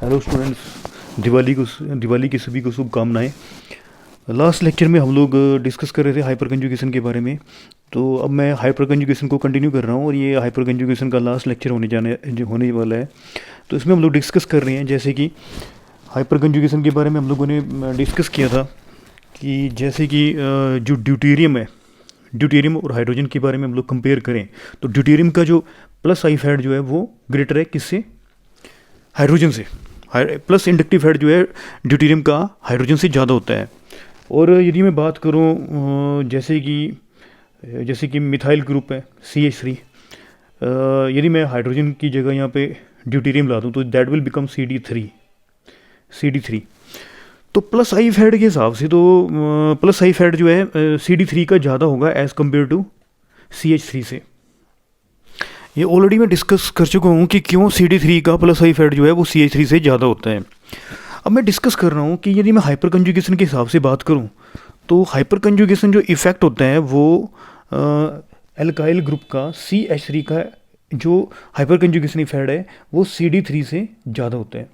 Hello students, Diwali की सभी को शुभकामनाएं। लास्ट लेक्चर में हम लोग डिस्कस कर रहे थे हाइपर कंजुगेशन के बारे में। तो अब मैं हाइपर कंजुगेशन को कंटिन्यू कर रहा हूँ और ये हाइपर कंजुगेशन का लास्ट लेक्चर होने वाला है। तो इसमें हम लोग डिस्कस कर रहे हैं, जैसे कि हाइपर कंजुगेशन के बारे में हम लोगों ने डिस्कस किया था कि जैसे कि जो ड्यूटेरियम है, ड्यूटेरियम और हाइड्रोजन के बारे में हम लोग कंपेयर करें तो ड्यूटेरियम का जो प्लस आई फैट जो है वो ग्रेटर है किससे? हाइड्रोजन से। प्लस इंडक्टिव फैट जो है ड्यूटेरियम का हाइड्रोजन से ज़्यादा होता है। और यदि मैं बात करूं जैसे कि मिथाइल ग्रुप है CH3, यदि मैं हाइड्रोजन की जगह यहाँ पे ड्यूटेरियम ला दूँ तो दैट विल बिकम CD3। तो प्लस आई फैट के हिसाब से तो प्लस आई फैट जो है CD3 का ज़्यादा होगा एज़ कम्पेयर टू CH3 से। ये ऑलरेडी मैं डिस्कस कर चुका हूँ कि क्यों CD3 का प्लस आई फैट जो है वो CH3 से ज़्यादा होता है। अब मैं डिस्कस कर रहा हूँ कि यदि मैं हाइपर कंजुगेशन के हिसाब से बात करूँ तो हाइपर कंजुगेशन जो इफ़ेक्ट होता है वो एल्काइल ग्रुप का CH3 का जो हाइपर कंजुगेशन इफेक्ट है वो CD3 से ज़्यादा होता है।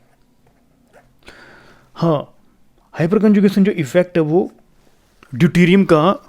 हाँ, हाइपर कंजुगेशन जो इफेक्ट है वो ड्यूटेरियम का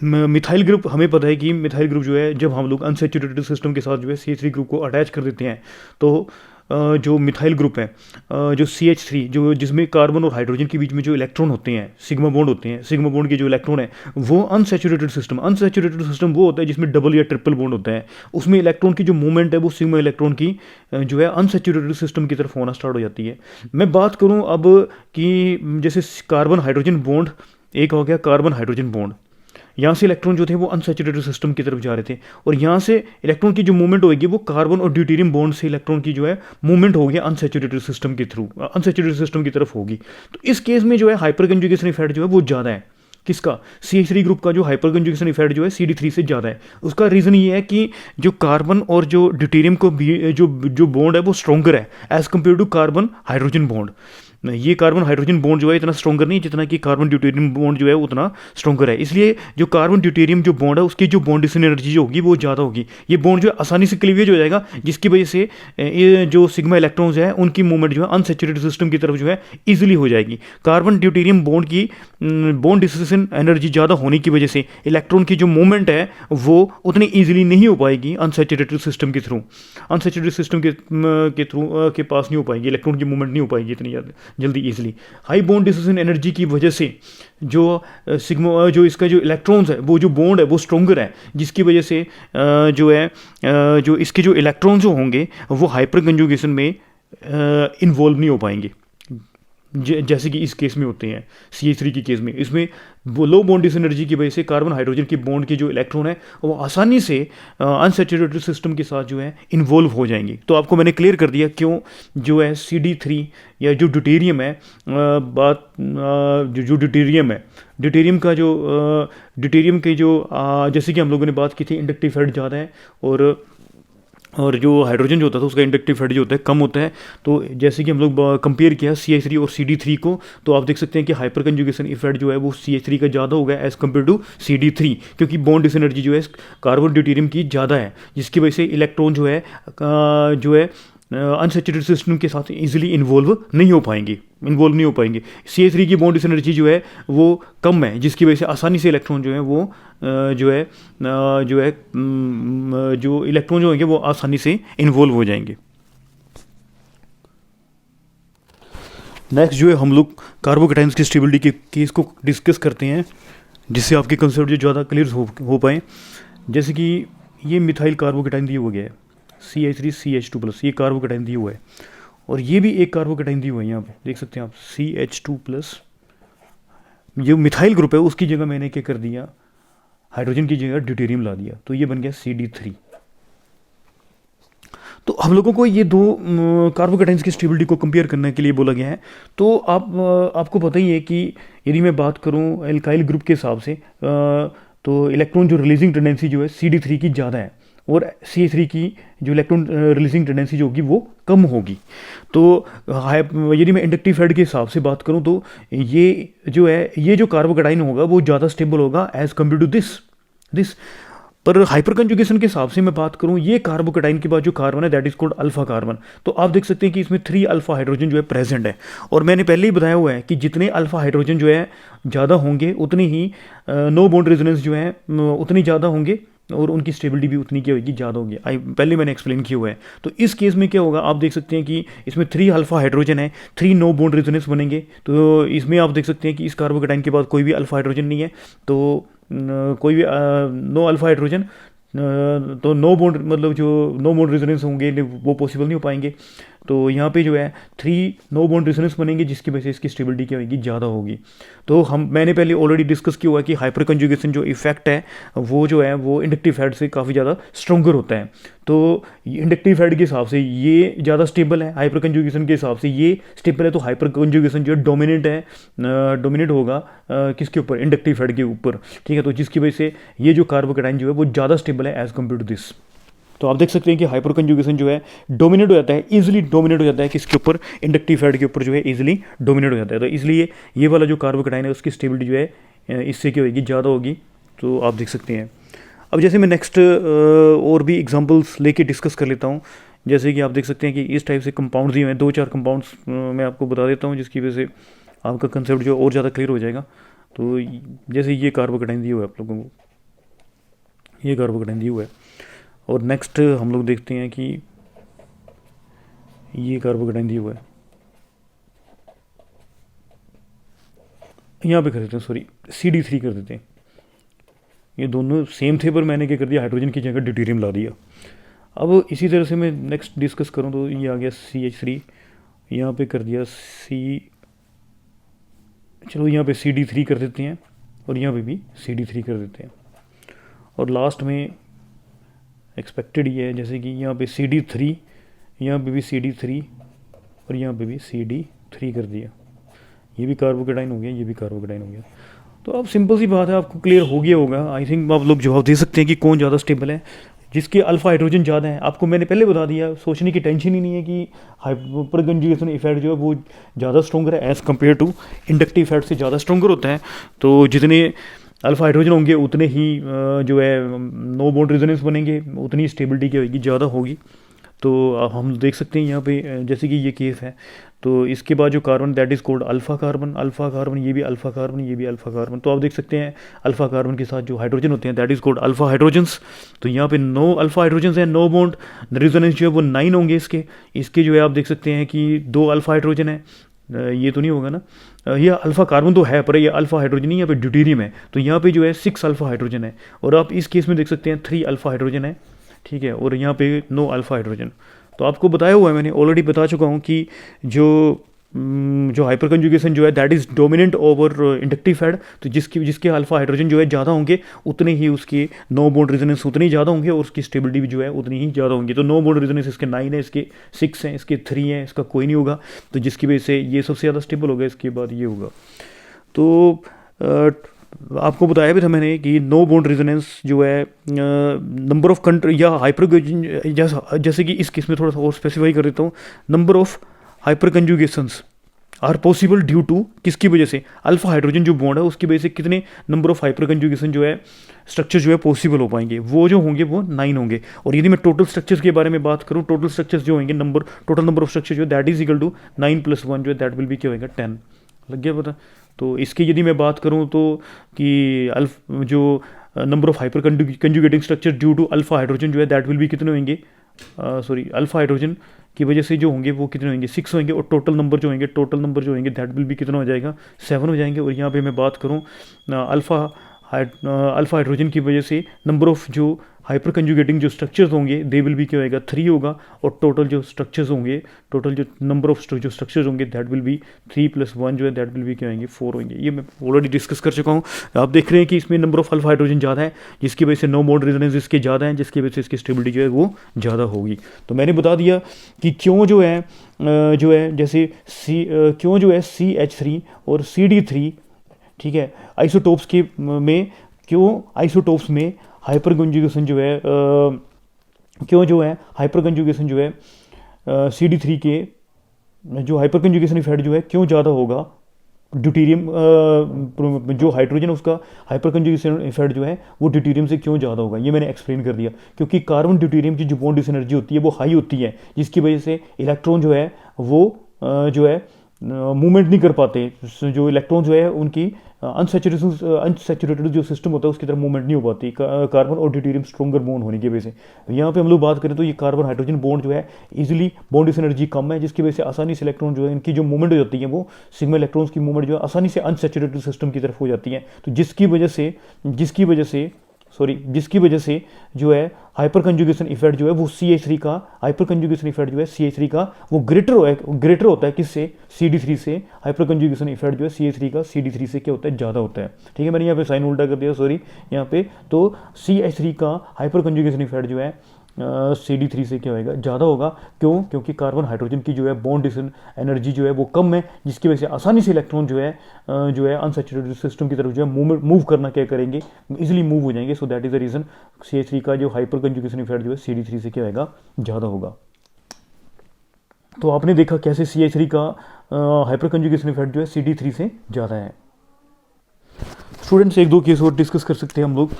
मिथाइल ग्रुप, हमें पता है कि मिथाइल ग्रुप जो है जब हम लोग अनसैचुरेटेड सिस्टम के साथ जो है CH3 ग्रुप को अटैच कर देते हैं तो जो मिथाइल ग्रुप है जो CH3 जो जिसमें कार्बन और हाइड्रोजन के बीच में जो इलेक्ट्रॉन होते हैं, सिग्मा बॉन्ड होते हैं, सिग्मा बॉन्ड के जो इलेक्ट्रॉन है वो अनसैचुरेटेड सिस्टम वो होता है जिसमें डबल या ट्रिपल बॉन्ड होता है। उसमें इलेक्ट्रॉन की जो मूवमेंट है वो सिग्मा इलेक्ट्रॉन की जो है अनसैचुरेटेड सिस्टम की तरफ होना स्टार्ट हो जाती है। मैं बात करूँ अब कि जैसे कार्बन हाइड्रोजन बॉन्ड, एक हो गया कार्बन हाइड्रोजन बॉन्ड, यहाँ से इलेक्ट्रॉन जो थे वो अनसैचुरेटेड सिस्टम की तरफ जा रहे थे और यहाँ से इलेक्ट्रॉन की जो मूवमेंट होगी वो कार्बन और ड्यूटेरियम बॉन्ड से इलेक्ट्रॉन की जो है मूवमेंट होगी अनसैचुरेटेड सिस्टम के थ्रू, अनसैचुरेटेड सिस्टम की तरफ होगी। तो इस केस में जो है हाइपर कंजुगेशन इफेक्ट जो है वो ज़्यादा है। किसका? CH3 ग्रुप का जो हाइपर कंजुगेशन इफेक्ट जो है CD3 से ज़्यादा है। उसका रीज़न ये है कि जो कार्बन और जो ड्यूटेरियम को भी जो बॉन्ड है वो स्ट्रॉन्गर है as compare to carbon hydrogen bond. ये कार्बन हाइड्रोजन बॉन्ड जो है इतना स्ट्रॉन्गर नहीं जितना कि कार्बन ड्यूटेरियम बॉन्ड जो है उतना स्ट्रॉन्गर है। इसलिए जो कार्बन ड्यूटेरियम जो बॉन्ड है उसकी जो बॉन्डिशन एनर्जी जो होगी वो ज़्यादा होगी। ये बॉन्ड जो है आसानी से क्लीवेज हो जाएगा जिसकी वजह से ये जो सिग्मा इलेक्ट्रॉन्स है उनकी मूवमेंट जो है अनसैचुरेटेड सिस्टम की तरफ जो है ईजिली हो जाएगी। कार्बन ड्यूटेरियम बॉन्ड की बॉन्ड डिस्ट्रीब्यूशन एनर्जी ज़्यादा होने की वजह से इलेक्ट्रॉन की जो मूवमेंट है वो उतनी ईजिली नहीं हो पाएगी अनसैचुरेटेड सिस्टम के थ्रू, अनसैचुरेटेड सिस्टम के थ्रू के पास नहीं हो पाएगी, इलेक्ट्रॉन की मूवमेंट नहीं हो पाएगी इतनी जल्दी easily. High bond distribution energy की वजह से जो सिग्मा जो इसका जो इलेक्ट्रॉन्स है वो जो बॉन्ड है वो स्ट्रॉन्गर है जिसकी वजह से जो है जो इसके जो इलेक्ट्रॉन्स जो होंगे वो हाइपर कंजुगेशन में इन्वॉल्व नहीं हो पाएंगे जैसे कि इस केस में होते हैं CH3 की केस में। इसमें लो बॉन्ड एनर्जी की वजह से कार्बन हाइड्रोजन की बॉन्ड के जो इलेक्ट्रॉन है वो आसानी से अनसैचुरेटेड सिस्टम के साथ जो है इन्वॉल्व हो जाएंगे। तो आपको मैंने क्लियर कर दिया क्यों जो है CD3 या जो ड्यूटेरियम है जो ड्यूटेरियम है, ड्यूटेरियम के जो जैसे कि हम लोगों ने बात की थी इंडक्टिव फैट ज़्यादा है और जो हाइड्रोजन जो होता था उसका इंडक्टिव फैट जो होता है कम होता है। तो जैसे कि हम लोग कंपेयर किया CH3 और CD3 को तो आप देख सकते हैं कि हाइपर कंजुगेशन इफेक्ट जो है वो CH3 का ज़्यादा होगा एज़ कम्पेयर टू CD3 क्योंकि बॉन्ड डिसएनर्जी जो है कार्बन ड्यूटेरियम की ज़्यादा है जिसकी वजह से इलेक्ट्रॉन जो है अनसैचुरेटेड सिस्टम के साथ इजीली इन्वॉल्व नहीं हो पाएंगे। CH3 की बॉन्ड डिसएनर्जी जो है वो कम है जिसकी वजह से आसानी से इलेक्ट्रॉन जो है वो जो इलेक्ट्रॉन जो होंगे वो आसानी से इन्वॉल्व हो जाएंगे। नेक्स्ट जो है हम लोग कार्बोकैटायंस की स्टेबिलिटी के केस को डिस्कस करते हैं जिससे आपके कंसेप्ट जो ज़्यादा क्लियर हो पाए। जैसे कि ये मिथाइल कार्बोकैटायन दिया हुआ गया है CH3CH2+, ये कार्बोकैटायन दिया हुआ है और ये भी एक कार्बोकैटायन दिया हुआ है, यहाँ पे देख सकते हैं आप CH2+। जो मिथाइल ग्रुप है उसकी जगह मैंने क्या कर दिया, हाइड्रोजन की जगह ड्यूटेरियम ला दिया तो ये बन गया CD3। तो हम लोगों को ये दो कार्बोकैटायंस की स्टेबिलिटी को कंपेयर करने के लिए बोला गया है। तो आपको पता ही है कि यदि मैं बात करूं एल्काइल ग्रुप के हिसाब से तो इलेक्ट्रॉन जो रिलीजिंग टेंडेंसी जो है CD3 की ज़्यादा है और CH3 की जो इलेक्ट्रॉन रिलीजिंग टेंडेंसी जो होगी वो कम होगी। तो यदि मैं इंडक्टिव फैट के हिसाब से बात करूं तो ये जो कार्बोकैटायन होगा वो ज़्यादा स्टेबल होगा एज़ कम्पेयर टू दिस। पर हाइपर कंजुगेशन के हिसाब से मैं बात करूं, ये कार्बोकेटाइन के बाद जो कार्बन है that is called alpha carbon. तो आप देख सकते हैं कि इसमें 3 अल्फा हाइड्रोजन जो है प्रेजेंट है। और मैंने पहले ही बताया हुआ है कि जितने अल्फा हाइड्रोजन जो है ज़्यादा होंगे उतनी ही नो बॉन्ड रेजोनेंस जो है उतनी ज़्यादा होंगे और उनकी स्टेबिलिटी भी उतनी क्या होगी, ज़्यादा होगी। पहले मैंने एक्सप्लेन किया हुआ है। तो इस केस में क्या होगा, आप देख सकते हैं कि इसमें 3 अल्फा हाइड्रोजन है, 3 नो बॉन्ड रेजोनेंस बनेंगे। तो इसमें आप देख सकते हैं कि इस कार्बोकेटाइन के बाद कोई भी अल्फा हाइड्रोजन नहीं है, तो कोई भी नो अल्फा हाइड्रोजन, तो नो बॉन्ड मतलब जो नो बॉन्ड रेजोनेंस होंगे वो पॉसिबल नहीं हो पाएंगे। तो यहाँ पे जो है 3 नो बॉन्ड रेजोनेंस बनेंगे जिसकी वजह से इसकी स्टेबिलिटी क्या होगी, ज़्यादा होगी। तो मैंने पहले ऑलरेडी डिस्कस किया हुआ है कि हाइपर कंजुगेशन जो इफेक्ट है वो जो है वो इंडक्टिव फैट से काफ़ी ज़्यादा स्ट्रोंगर होता है। तो इंडक्टिव फैट के हिसाब से ये ज़्यादा स्टेबल है, हाइपर कंजुगेशन के हिसाब से ये स्टेबल है। तो हाइपर कंजुगेशन जो है डोमिनेट है, डोमिनेट होगा किसके ऊपर, इंडक्टिव फैट के ऊपर, ठीक है। तो जिसकी वजह से ये जो कार्बोकेटाइन जो है वो ज़्यादा स्टेबल है एज कम्पेयर टू दिस। तो आप देख सकते हैं कि हाइपर कंजुगेशन जो है डोमिनेट हो जाता है, इजीली डोमिनेट हो जाता है किसके ऊपर, इंडक्टिव फैट के ऊपर जो है इजीली डोमिनेट हो जाता है। तो इसलिए ये वाला जो कार्बोकेटाइन है उसकी स्टेबिलिटी जो है इससे क्या होगी, ज़्यादा होगी। तो आप देख सकते हैं। अब जैसे मैं नेक्स्ट और भी एग्जांपल्स लेके डिस्कस कर लेता हूँ। जैसे कि आप देख सकते हैं कि इस टाइप से कंपाउंड्स दिए हुए हैं, 2-4 कंपाउंड्स मैं आपको बता देता हूँ जिसकी वजह से आपका कंसेप्ट जो और ज़्यादा क्लियर हो जाएगा। तो जैसे ये कार्बोकेटाइन दिया हुआ है आप लोगों को, ये कार्बोकेटाइन दिया हुआ है। और नेक्स्ट हम लोग देखते हैं कि ये कार्बोकेटाइन दिया हुआ है, यहाँ पे कर देते हैं, सॉरी CD3 कर देते हैं। ये दोनों सेम थे पर मैंने क्या कर दिया, हाइड्रोजन की जगह ड्यूटेरियम ला दिया। अब इसी तरह से मैं नेक्स्ट डिस्कस करूँ तो ये आ गया CH3, यहाँ पे कर दिया चलो यहाँ पे CD3 कर देते हैं और यहाँ पे भी CD3 कर देते हैं। और लास्ट में एक्सपेक्टेड ये है जैसे कि यहाँ पे CD3, यहाँ पे भी CD3 और यहाँ पे भी CD3 कर दिया। ये भी कार्बोकेटाइन हो गया, ये भी कार्बोकेटाइन हो गया। तो अब सिंपल सी बात है, आपको क्लियर हो गया होगा। आई थिंक आप लोग जवाब दे सकते हैं कि कौन ज़्यादा स्टेबल है, जिसके अल्फा हाइड्रोजन ज़्यादा है। आपको मैंने पहले बता दिया, सोचने की टेंशन ही नहीं है कि हाइपर कंजुगेशन इफेक्ट जो है वो ज़्यादा स्ट्रोंगर है as compare to inductive effect से ज़्यादा स्ट्रोंगर होता है। तो जितने अल्फा हाइड्रोजन होंगे उतने ही जो है नो बॉन्ड रेजोनेंस बनेंगे, उतनी स्टेबिलिटी क्या होगी, ज़्यादा होगी। तो हम देख सकते हैं यहाँ पे जैसे कि ये केस है। तो इसके बाद जो carbon that is cold alpha carbon, alpha carbon, ये भी अल्फा कार्बन, ये भी अल्फा कार्बन। तो आप देख सकते हैं अल्फा कार्बन के साथ जो हाइड्रोजन होते हैं that is cold alpha hydrogens. तो यहाँ पे 9 अल्फा हाइड्रोजन्स हैं, नो बॉन्ड रेजोनेंस जो है वो 9 होंगे इसके जो है आप देख सकते हैं कि 2 अल्फा हाइड्रोजन है, ये तो नहीं होगा ना, ये अल्फा कार्बन तो है पर ये अल्फा हाइड्रोजन नहीं, यहाँ पे ड्यूटेरियम है। तो यहाँ पे जो है 6 अल्फा हाइड्रोजन है। और आप इस केस में देख सकते हैं 3 अल्फा हाइड्रोजन है, ठीक है। और यहाँ पे 9 अल्फा हाइड्रोजन। तो आपको बताया हुआ है, मैंने ऑलरेडी बता चुका हूँ कि जो हाइपर कंजुगेशन जो है that is dominant over inductive fat. तो जिसके अल्फा हाइड्रोजन जो है ज़्यादा होंगे उतने ही उसके नो बॉन्ड रेजोनेंस उतनी ही ज़्यादा होंगे और उसकी स्टेबिलिटी भी जो है उतनी ही ज़्यादा होंगी। तो नो बॉन्ड रेजोनेंस इसके 9 है, इसके 6 हैं, इसके 3 हैं, इसका कोई नहीं होगा। तो जिसकी वजह से ये सबसे ज़्यादा स्टेबल होगा, इसके बाद ये होगा। तो आपको बताया भी था मैंने कि नो बॉन्ड रेजोनेंस जो है नंबर ऑफ कंट्री या हाइपर, जैसे कि इस केस में थोड़ा सा और स्पेसिफाई कर देता हूँ, number of hyper conjugations are possible due to किसकी वजह से, अल्फा हाइड्रोजन जो बॉन्ड है उसकी वजह से कितने नंबर ऑफ हाइपर कंजुगेशन जो है स्ट्रक्चर जो है पॉसिबल हो पाएंगे, वो जो होंगे वो 9 होंगे। और यदि मैं टोटल स्ट्रक्चर्स के बारे में बात करूँ, टोटल स्ट्रक्चर्स जो होंगे टोटल नंबर ऑफ स्ट्रक्चर जो है दैट इज इक्वल टू 9 + 1 जो है दैट विल भी क्या होगा, 10। लग गया पता। तो इसकी यदि मैं बात करूँ तो कि जो number of hyper कंजुगेटिंग structure due to alpha hydrogen जो है दैट विल भी कितने होंगे, सॉरी अल्फा हाइड्रोजन की वजह से जो होंगे वो कितने होंगे, 6 होंगे। और टोटल नंबर जो होंगे दैट विल भी कितना हो जाएगा, 7 हो जाएंगे। और यहाँ पे मैं बात करूँ अल्फा हाइड्रोजन की वजह से नंबर ऑफ जो हाइपर कंजुगेटिंग जो स्ट्रक्चर्स होंगे दे विल भी क्या होगा, 3 होगा। और टोटल जो स्ट्रक्चर्स होंगे, टोटल जो नंबर ऑफ जो स्ट्रक्चर्स होंगे दैट विल बी 3 + 1 जो है दैट विल भी क्या होंगे, 4 होंगे। ये मैं ऑलरेडी डिस्कस कर चुका हूँ। आप देख रहे हैं कि इसमें नंबर ऑफ अल्फा हाइड्रोजन ज़्यादा है, जिसकी वजह से नो बॉन्ड रेजोनेंस इसके ज़्यादा है, जिसकी वजह से इसकी स्टेबिलिटी जो है वो ज़्यादा होगी। तो मैंने बता दिया कि क्यों जो है जैसे क्यों जो है CH3 और CD3, ठीक है, आइसोटोप्स के में क्यों आइसोटोप्स में हाइपर कंजुगेशन जो है क्यों जो है हाइपर कंजुगेशन जो है CD3 के जो हाइपर कंजुगेशन इफेक्ट जो है क्यों ज़्यादा होगा ड्यूटीरियम जो हाइड्रोजन है उसका हाइपर कंजुगेशन इफेक्ट जो है वो ड्यूटीरियम से क्यों ज़्यादा होगा, ये मैंने एक्सप्लेन कर दिया। क्योंकि कार्बन ड्यूटीरियम की जो बॉन्ड डिस एनर्जी होती है वो हाई होती है, जिसकी वजह से इलेक्ट्रॉन जो है वो जो है मूवमेंट नहीं कर पाते। जो इलेक्ट्रॉन जो है उनकी अनसेचुरेटेड जो सिस्टम होता है उसकी तरफ मूवमेंट नहीं हो पाती कार्बन और ड्यूटीरियम स्ट्रॉन्गर बॉन्ड होने की वजह से। यहाँ पे हम लोग बात करें तो ये कार्बन हाइड्रोजन बॉन्ड जो है इजीली बॉन्ड डिस एनर्जी कम है, जिसकी वजह से आसानी से इलेक्ट्रॉन जो है इनकी जो मूवमेंट हो जाती है वो सिग्मा इलेक्ट्रॉन्स की मूवमेंट जो है आसानी से अनसेचुरेटेड सिस्टम की तरफ हो जाती है। तो जिसकी वजह से जो है हाइपर कंजुगेशन इफेक्ट जो है वो CH3 का हाइपर कंजुगेशन इफेक्ट जो है CH3 का वो ग्रेटर होता है किससे, CD3 से। हाइपर कंजुगेशन इफेक्ट जो है CH3 का CD3 से क्या होता है, ज़्यादा होता है। ठीक है, मैंने यहाँ पे साइन उल्टा कर दिया, सॉरी। यहाँ पे तो CH3 का हाइपर कंजुगेशन इफेक्ट जो है CD3 से क्या होगा, ज़्यादा होगा। क्यों? क्योंकि कार्बन हाइड्रोजन की जो है बॉन्ड एनर्जी जो है वो कम है, जिसकी वजह से आसानी से इलेक्ट्रॉन जो है अनसैचुरेटेड सिस्टम की तरफ जो है मूव करना क्या करेंगे, इजीली मूव हो जाएंगे। सो that is the reason CH3 का जो हाइपर कंजुगेशन इफेक्ट जो है CD3 से क्या होगा, ज़्यादा होगा। तो आपने देखा कैसे CH3 का हाइपर कंजुगेशन इफेक्ट जो है CD3 से ज़्यादा है। स्टूडेंट्स एक दो केस और डिस्कस कर सकते हैं हम लोग,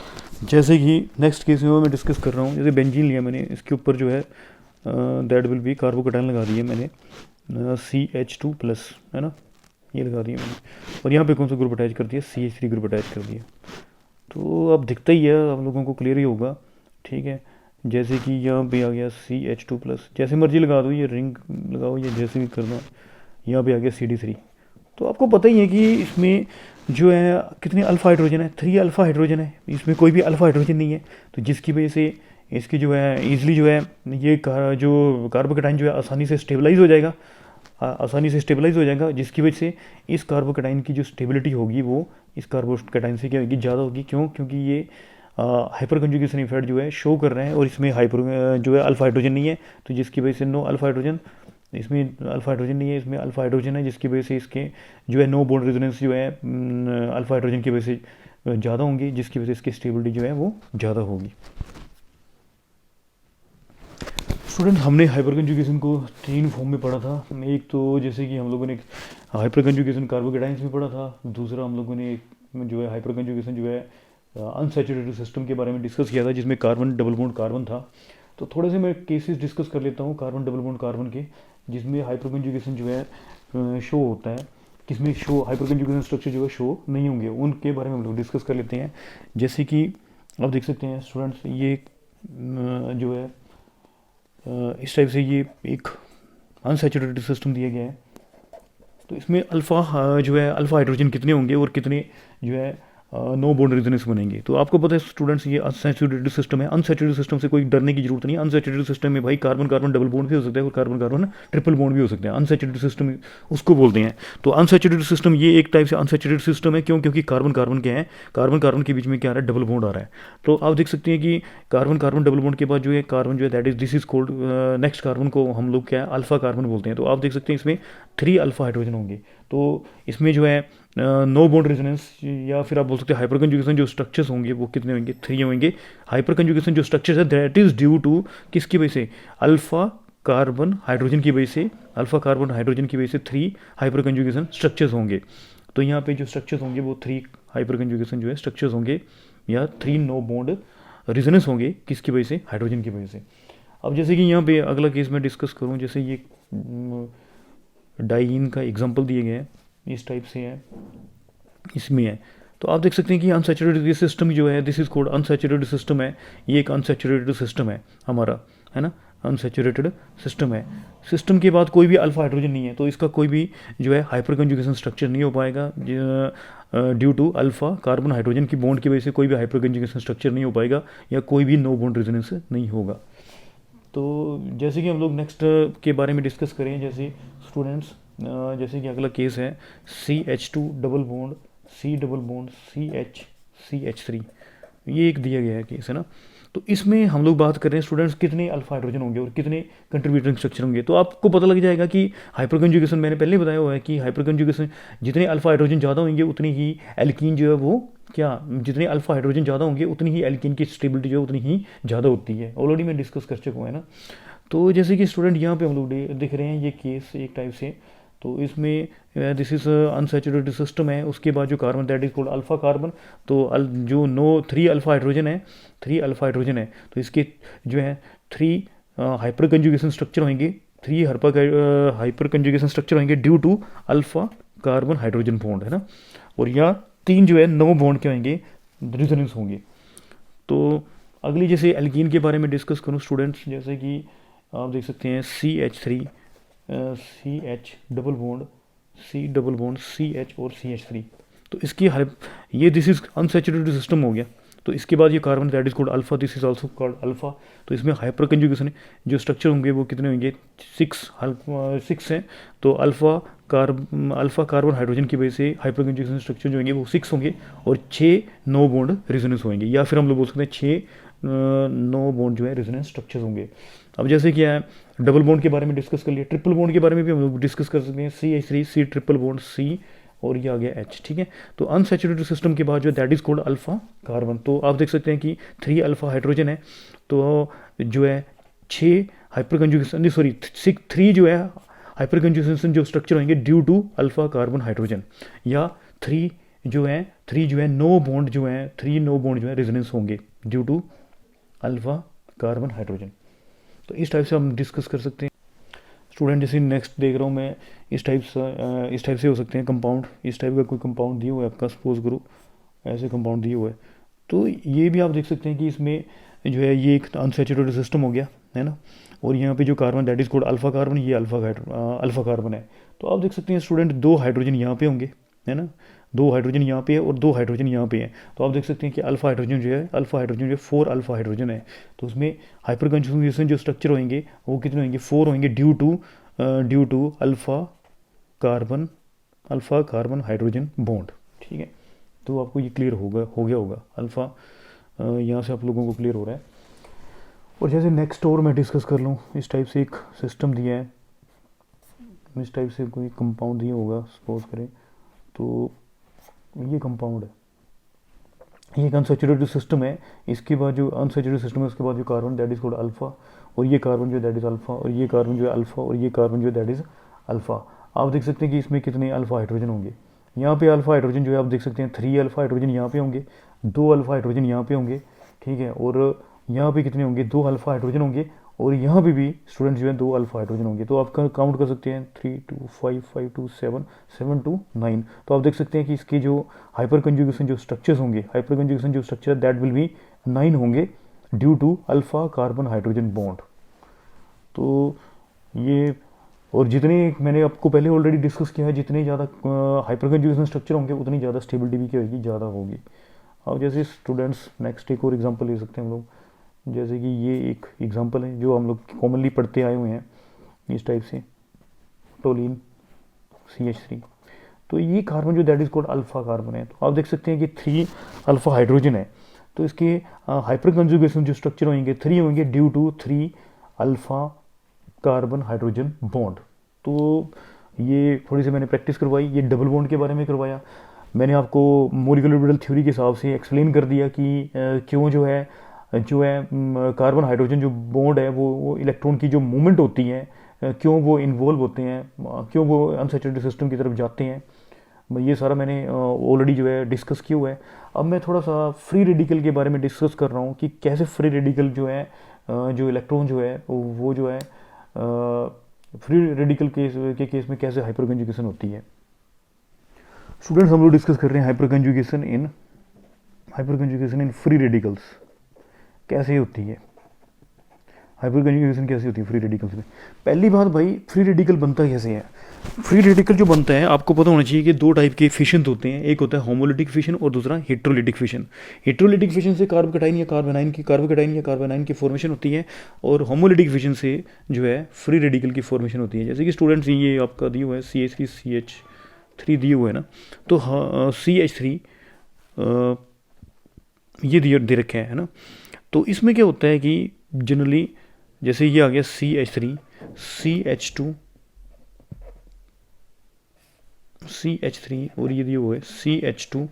जैसे कि नेक्स्ट केस में मैं डिस्कस कर रहा हूँ। जैसे बेंजीन लिया मैंने, इसके ऊपर जो है दैट विल बी कार्बोकेटाइन लगा दिए मैंने CH2+, है ना, ये लगा दिया मैंने। और यहाँ पे कौन सा ग्रुप अटैच कर दिया, CH3 ग्रुप अटैच कर दिया। तो अब दिखता ही है, आप लोगों को क्लियर ही होगा। ठीक है, जैसे कि यहाँ पे आ गया CH2+, जैसे मर्जी लगा दो, ये रिंग लगाओ, ये जैसे भी करना। यहाँ पे आ गया CD3। तो आपको पता ही है कि इसमें जो है कितने अल्फा हाइड्रोजन है, 3 अल्फा हाइड्रोजन है, इसमें कोई भी अल्फा हाइड्रोजन नहीं है। तो जिसकी वजह से इसकी जो है ईजिली जो है ये जो कार्बोकेटाइन जो है आसानी से स्टेबलाइज हो जाएगा, जिसकी वजह से इस कार्बोकेटाइन की जो स्टेबिलिटी होगी वो इस कार्बोकेटाइन से क्या होगी, ज़्यादा होगी। क्यों? क्योंकि ये हाइपर कंजुगेशन इफेक्ट जो है शो कर रहे हैं और इसमें जो है अल्फा हाइड्रोजन नहीं है। तो जिसकी वजह से नो अल्फा हाइड्रोजन, इसमें अल्फा हाइड्रोजन नहीं है, इसमें अल्फा हाइड्रोजन है, जिसकी वजह से इसके जो है नो बॉन्ड रेजोनेंस जो है अल्फा हाइड्रोजन की वजह से ज़्यादा होंगी, जिसकी वजह से इसकी स्टेबिलिटी जो है वो ज़्यादा होगी। स्टूडेंट हमने हाइपर कंजुगेशन को 3 फॉर्म में पढ़ा था। एक तो जैसे कि हम लोगों ने हाइपर कंजुगेशन कार्बोकेटाइन्स में पढ़ा था, दूसरा हम लोगों ने जो है हाइपर कंजुगेशन जो है अनसैचुरेटेड सिस्टम के बारे में डिस्कस किया था, जिसमें कार्बन डबल बॉन्ड कार्बन था। तो थोड़े से मैं केसेस डिस्कस कर लेता हूँ कार्बन डबल बॉन्ड कार्बन के, जिसमें हाइपर कंजुगेशन जो है शो होता है, किसमें शो हाइपर कंजुगेशन स्ट्रक्चर जो है शो नहीं होंगे, उनके बारे में हम लोग डिस्कस कर लेते हैं। जैसे कि आप देख सकते हैं स्टूडेंट्स, ये जो है इस टाइप से ये एक अनसैचुरेटेड सिस्टम दिया गया है। तो इसमें अल्फ़ा जो है अल्फ़ा हाइड्रोजन कितने होंगे और कितने जो है नो बॉन्ड रेजोनेंस बनेंगे। तो आपको पता है स्टूडेंट्स, ये अनसैचुरेटेड सिस्टम है। अनसैचुरेटेड सिस्टम से कोई डरने की जरूरत नहीं है। अनसैचुरेटेड सिस्टम में भाई कार्बन कार्बन डबल बॉन्ड भी हो सकता है और कार्बन कार्बन ट्रिपल बॉन्ड भी हो सकते हैं। अनसैचुरेटेड सिस्टम उसको बोलते हैं। तो अनसैचुरेटेड सिस्टम ये एक टाइप से अनसैचुरेटेड सिस्टम है। क्यों? क्योंकि कार्बन कार्बन क्या है, कार्बन कार्बन के बीच में क्या आ रहा है, डबल बॉन्ड आ रहा है। तो आप देख सकते हैं कि कार्बन कार्बन डबल बॉन्ड के बाद जो है कार्बन जो है that is this is cold, next carbon को हम लोग क्या है अल्फा कार्बन बोलते हैं। तो आप देख सकते हैं इसमें 3 अल्फा हाइड्रोजन होंगे। तो इसमें जो है नो बॉन्ड रेजोनेंस या फिर आप बोल सकते हैं हाइपर कंजुगेशन जो स्ट्रक्चर्स होंगे वो कितने होंगे, 3 होंगे। हाइपर कंजुगेशन जो स्ट्रक्चर्स है दैट इज ड्यू टू किसकी वजह से, अल्फा कार्बन हाइड्रोजन की वजह से, अल्फा कार्बन हाइड्रोजन की वजह से 3 हाइपर कंजुगेशन स्ट्रक्चर्स होंगे। तो यहाँ पे जो स्ट्रक्चर्स होंगे वो 3 हाइपर कंजुगेशन जो है स्ट्रक्चर्स होंगे या 3 नो बॉन्ड रेजोनेंस होंगे, किसकी वजह से, हाइड्रोजन की वजह से। अब जैसे कि यहाँ पे अगला केस मैं डिस्कस करूँ, जैसे ये डाइईन का एग्जांपल दिए गए हैं, इस टाइप से है, इसमें है। तो आप देख सकते हैं कि अनसैचुरेटेड सिस्टम जो है this is cold unsaturated system है। ये एक अनसैचुरेटेड सिस्टम है हमारा, है ना, अनसैचुरेटेड सिस्टम है। सिस्टम के बाद कोई भी अल्फा हाइड्रोजन नहीं है, तो इसका कोई भी जो है हाइपर कंजुगेशन स्ट्रक्चर नहीं हो पाएगा। Due to alpha carbon hydrogen की बॉन्ड की वजह से कोई भी हाइपर कंजुगेशन स्ट्रक्चर नहीं हो पाएगा या कोई भी नो बॉन्ड रेजोनेंस नहीं होगा। तो जैसे कि हम लोग नेक्स्ट के बारे में डिस्कस करें, जैसे स्टूडेंट्स जैसे कि अगला केस है CH2 double bond C double bond CH3, ये एक दिया गया है केस, है ना। तो इसमें हम लोग बात कर रहे हैं स्टूडेंट्स कितने अल्फा हाइड्रोजन होंगे और कितने कंट्रीब्यूटिंग स्ट्रक्चर होंगे। तो आपको पता लग जाएगा कि हाइपर कंजुगेशन मैंने पहले बताया हुआ है कि हाइपर कंजुगेशन जितने अल्फा हाइड्रोजन ज़्यादा होंगे उतनी ही एल्कीन जो है वो क्या, जितने अल्फा हाइड्रोजन ज़्यादा होंगे उतनी ही एल्कीन की स्टेबिलिटी जो है उतनी ही ज़्यादा होती है। ऑलरेडी मैं डिस्कस कर चुका हूँ, है ना। तो जैसे कि स्टूडेंट यहाँ पे हम लोग देख रहे हैं ये केस एक टाइप से तो इसमें दिस इज अनसैचुरेटेड सिस्टम है, उसके बाद जो carbon that is called alpha carbon. तो जो नो 3 अल्फा हाइड्रोजन है, 3 अल्फा हाइड्रोजन है, तो इसके जो है 3 हाइपर कंजुगेशन स्ट्रक्चर होंगे, 3 हाइपर कंजुगेशन स्ट्रक्चर होंगे due to alpha carbon hydrogen bond, है ना। और यहाँ 3 जो है नो बॉन्ड के होंगे, रिजोनेंस होंगे। तो अगली जैसे एल्कीन के बारे में डिस्कस करूँ स्टूडेंट्स, जैसे कि आप देख सकते हैं CH3, CH double bond, C double bond CH और CH3। तो इसकी ये दिस इज अनसैचुरेटेड सिस्टम हो गया। तो इसके बाद ये carbon that is called alpha, this is also called alpha. तो इसमें हाइपर कंजुगेशन है, जो स्ट्रक्चर होंगे वो कितने होंगे, 6 हैं। तो अल्फा कार्बन हाइड्रोजन की वजह से हाइपर कंजुगेशन स्ट्रक्चर जो होंगे वो 6 होंगे, और 6 नो बॉन्ड रेजोनेंस होंगे, या फिर हम लोग बोल सकते हैं 6 नो बॉन्ड जो है रेजोनेंस स्ट्रक्चर्स होंगे। अब जैसे क्या है, डबल बॉन्ड के बारे में डिस्कस कर लिया, ट्रिपल बॉन्ड के बारे में भी हम लोग डिस्कस कर सकते हैं, CH3, C triple bond C, और ये आ गया H, ठीक है। तो अनसैचुरेटेड सिस्टम के बाद जो that is called alpha carbon. तो आप देख सकते हैं कि 3 अल्फा हाइड्रोजन है, तो जो है 6 हाइपर कंजुगेशन, सॉरी 3 जो है हाइपर कंजुगेशन जो स्ट्रक्चर होंगे due to alpha carbon hydrogen, या 3 जो है नो बॉन्ड जो है 3 नो बॉन्ड जो है रेजोनेंस होंगे due to alpha carbon hydrogen. तो इस टाइप से हम डिस्कस कर सकते हैं स्टूडेंट। जैसे नेक्स्ट देख रहा हूँ मैं, इस टाइप से हो सकते हैं कंपाउंड, इस टाइप का कोई कंपाउंड दिया हुआ है आपका, सपोज करो ऐसे कंपाउंड दिया हुआ है। तो ये भी आप देख सकते हैं कि इसमें जो है ये एक अनसैचुरेटेड सिस्टम हो गया, है ना। और यहाँ पे जो carbon that is called alpha carbon, ये अल्फा कार्बन है। तो आप देख सकते हैं स्टूडेंट 2 हाइड्रोजन यहाँ पे होंगे, है ना, 2 हाइड्रोजन यहाँ पे है और 2 हाइड्रोजन यहाँ पे है। तो आप देख सकते हैं कि अल्फा हाइड्रोजन जो है 4 अल्फा हाइड्रोजन है। तो उसमें हाइपर कंजुगेशन जो स्ट्रक्चर होंगे वो कितने होंगे, 4 होंगे due to alpha carbon hydrogen bond, ठीक है। तो आपको ये क्लियर हो गया होगा अल्फा, यहाँ से आप लोगों को क्लियर हो रहा है। और जैसे नेक्स्ट और मैं डिस्कस कर लूँ, इस टाइप से एक सिस्टम दिया है, इस टाइप से कोई कंपाउंड दिया होगा सपोज करें, तो ये कंपाउंड है, ये एक अनसैचुरेटेड सिस्टम है। इसके बाद जो अनसैचुरेटेड सिस्टम है उसके बाद जो carbon that is called alpha, और ये कार्बन जो दैट इज अल्फा, और ये कार्बन जो है अल्फा, और ये कार्बन जो दैट इज अल्फा। आप देख सकते हैं कि इसमें कितने अल्फा हाइड्रोजन होंगे। यहाँ पे अल्फा हाइड्रोजन जो है आप देख सकते हैं 3 अल्फा हाइड्रोजन यहाँ पे होंगे, 2 अल्फा हाइड्रोजन यहाँ पे होंगे, ठीक है। और यहाँ पे कितने होंगे, 2 अल्फा हाइड्रोजन होंगे, और यहाँ पे भी स्टूडेंट्स जो है 2 अल्फा हाइड्रोजन होंगे। तो आप काउंट कर सकते हैं 3 2 5 5 2 7 7 2 9। तो आप देख सकते हैं कि इसके जो हाइपर कंजुगेशन जो स्ट्रक्चर्स होंगे, हाइपर कंजुगेशन जो स्ट्रक्चर दैट विल बी 9 होंगे due to alpha carbon hydrogen bond. तो ये, और जितने मैंने आपको पहले ऑलरेडी डिस्कस किया है, जितने ज़्यादा हाइपर कंजुगेशन स्ट्रक्चर होंगे उतनी ज़्यादा स्टेबिलिटी भी क्या होगी, ज़्यादा होगी। अब जैसे स्टूडेंट्स नेक्स्ट एक और एग्जांपल ले सकते हैं हम लोग, जैसे कि ये एक एग्जांपल है जो हम लोग कॉमनली पढ़ते आए हुए हैं, इस टाइप से टोलिन CH3। तो ये कार्बन जो that is called alpha carbon है। तो आप देख सकते हैं कि 3 अल्फा हाइड्रोजन है, तो इसके हाइपर कंजुगेशन जो स्ट्रक्चर होंगे 3 होंगे due to 3 alpha carbon hydrogen bond. तो ये थोड़ी सी मैंने प्रैक्टिस करवाई, ये डबल बॉन्ड के बारे में करवाया मैंने आपको, मॉलिक्यूलर ऑर्बिटल थ्योरी के हिसाब से एक्सप्लेन कर दिया कि क्यों जो है कार्बन हाइड्रोजन जो बॉन्ड है वो इलेक्ट्रॉन की जो मूवमेंट होती है, क्यों वो इन्वॉल्व होते हैं, क्यों वो अनसैचुरेटेड सिस्टम की तरफ जाते हैं, ये सारा मैंने ऑलरेडी जो है डिस्कस किया हुआ है। अब मैं थोड़ा सा फ्री रेडिकल के बारे में डिस्कस कर रहा हूँ कि कैसे फ्री रेडिकल जो है जो इलेक्ट्रॉन जो है वो जो है फ्री रेडिकल के केस में कैसे हाइपर कंजुगेशन होती है। स्टूडेंट्स हम लोग डिस्कस कर रहे हैं hyper conjugation in free radicals कैसे होती है, हाइपर कंजुगेशन कैसे होती है फ्री रेडिकल्स में। पहली बात भाई, फ्री रेडिकल बनता कैसे है। फ्री रेडिकल जो बनता है आपको पता होना चाहिए कि 2 टाइप के फिशन होते हैं, एक होता है होमोलिटिक फिशन और दूसरा हेट्रोलिटिक फिशन। हेट्रोलिटिक फिशन से कार्बोकेटाइन या कार्बोनाइन की फॉर्मेशन होती है, और होमोलिटिक फिशन से जो है फ्री रेडिकल की फॉर्मेशन होती है। जैसे कि स्टूडेंट्स ये आपका दिया हुआ है CH3 CH3 दिए हुए है ना, तो CH3 ये दे रखे हैं, है ना। तो इसमें क्या होता है कि जनरली जैसे ये आ गया CH3 CH3 और ये दिए हुए CH2,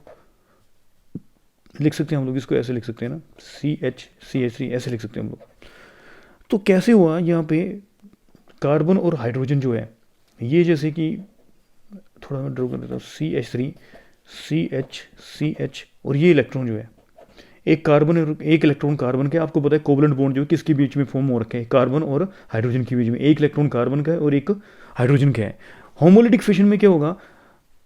लिख सकते हैं हम लोग इसको ऐसे लिख सकते हैं ना, CH3 ऐसे लिख सकते हैं हम लोग। तो कैसे हुआ यहाँ पे कार्बन और हाइड्रोजन जो है ये जैसे कि थोड़ा मैं ड्रॉ कर देता हूँ, CH3 CH और ये इलेक्ट्रॉन जो है, एक कार्बन और एक इलेक्ट्रॉन कार्बन के, आपको पता है कोवलेंट बॉन्ड जो है किसके बीच में फॉर्म हो रखे हैं, कार्बन और हाइड्रोजन के बीच में, एक इलेक्ट्रॉन कार्बन का है और एक हाइड्रोजन का है। होमोलिटिक फिशन में क्या होगा,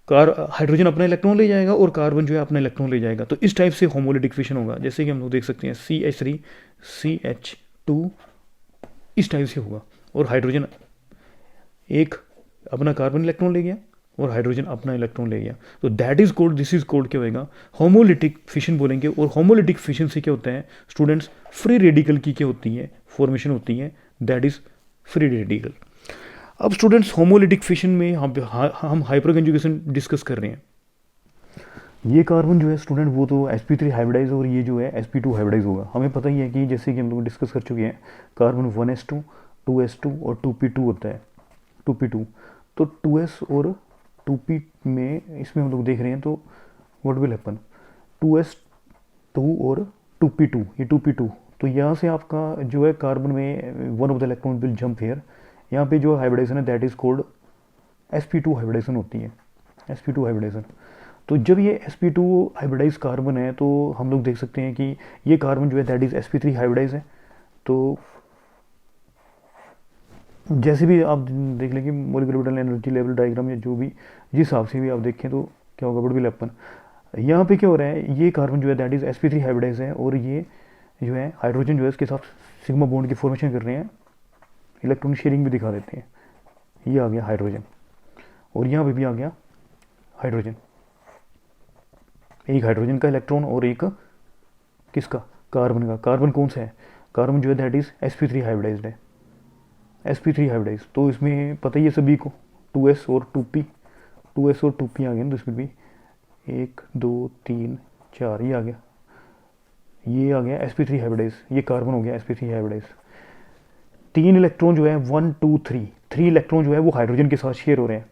हाइड्रोजन अपना इलेक्ट्रॉन ले जाएगा और कार्बन जो है अपना इलेक्ट्रॉन ले जाएगा। तो इस टाइप से होमोलिटिक फिशन होगा, जैसे कि हम लोग देख सकते हैं CH3 CH2 इस टाइप से होगा, और हाइड्रोजन एक अपना कार्बन इलेक्ट्रॉन ले गया और हाइड्रोजन अपना इलेक्ट्रॉन ले गया। तो that is cold, this is cold क्या होगा, होमोलिटिक फिशन बोलेंगे। और होमोलिटिक फिशन से क्या होता है स्टूडेंट्स, फ्री रेडिकल की क्या होती है, फॉर्मेशन होती है, दैट इज फ्री रेडिकल। अब स्टूडेंट्स होमोलिटिक फिशन में हम हाइपर कंजुगेशन डिस्कस कर रहे हैं। ये कार्बन जो है स्टूडेंट वो तो sp3 हाइब्रिडाइज और ये जो है sp2 हाइब्रिडाइज होगा। हमें पता ही है कि जैसे कि हम लोग डिस्कस कर चुके हैं, कार्बन 1s2 2s2 और 2p2 होता है, 2p2। तो 2s और 2p में इसमें हम लोग देख रहे हैं, तो व्हाट विल हैपन, 2s2 और 2p2, ये 2p2। तो यहाँ से आपका जो है कार्बन में one of the electron will jump here, यहाँ पे जो हाइब्रिडाइजेशन है that is cold sp2 hybridisation होती है, sp2 हाइब्रिडाइजेशन। तो जब ये sp2 हाइब्रिडाइज कार्बन है तो हम लोग देख सकते हैं कि ये कार्बन जो है दैट इज sp3 हाइब्रिडाइज है। तो जैसे भी आप देख लें कि मोलिकुलर एनर्जी लेवल डायग्राम या जो भी जिस हिसाब से भी आप देखें तो क्या होगा, व्हाट विल हैपन, यहाँ पे क्या हो रहा है, ये कार्बन जो है दैट इज sp3 हाइब्रिडाइज है और ये जो है हाइड्रोजन जो है इसके साथ सिग्मा बॉन्ड की फॉर्मेशन कर रहे हैं, इलेक्ट्रॉन शेयरिंग भी दिखा देते हैं। ये आ गया हाइड्रोजन और यहाँ पे भी आ गया हाइड्रोजन, एक हाइड्रोजन का इलेक्ट्रॉन और एक किसका, कार्बन का। कार्बन कौन सा है, कार्बन जो है दैट इज sp3 हाइब्रिडाइज्ड है, sp3 हाइब्रिडाइज। तो इसमें पता ही है सभी को 2s और 2p, 2s और 2p आ गए ना, तो इसमें भी 1 2 3 4 ये आ गया, ये आ गया sp3 हाइब्रिडाइज, ये कार्बन हो गया sp3 हाइब्रिडाइज। 3 इलेक्ट्रॉन जो है 1 2 3 3 इलेक्ट्रॉन जो है वो हाइड्रोजन के साथ शेयर हो रहे हैं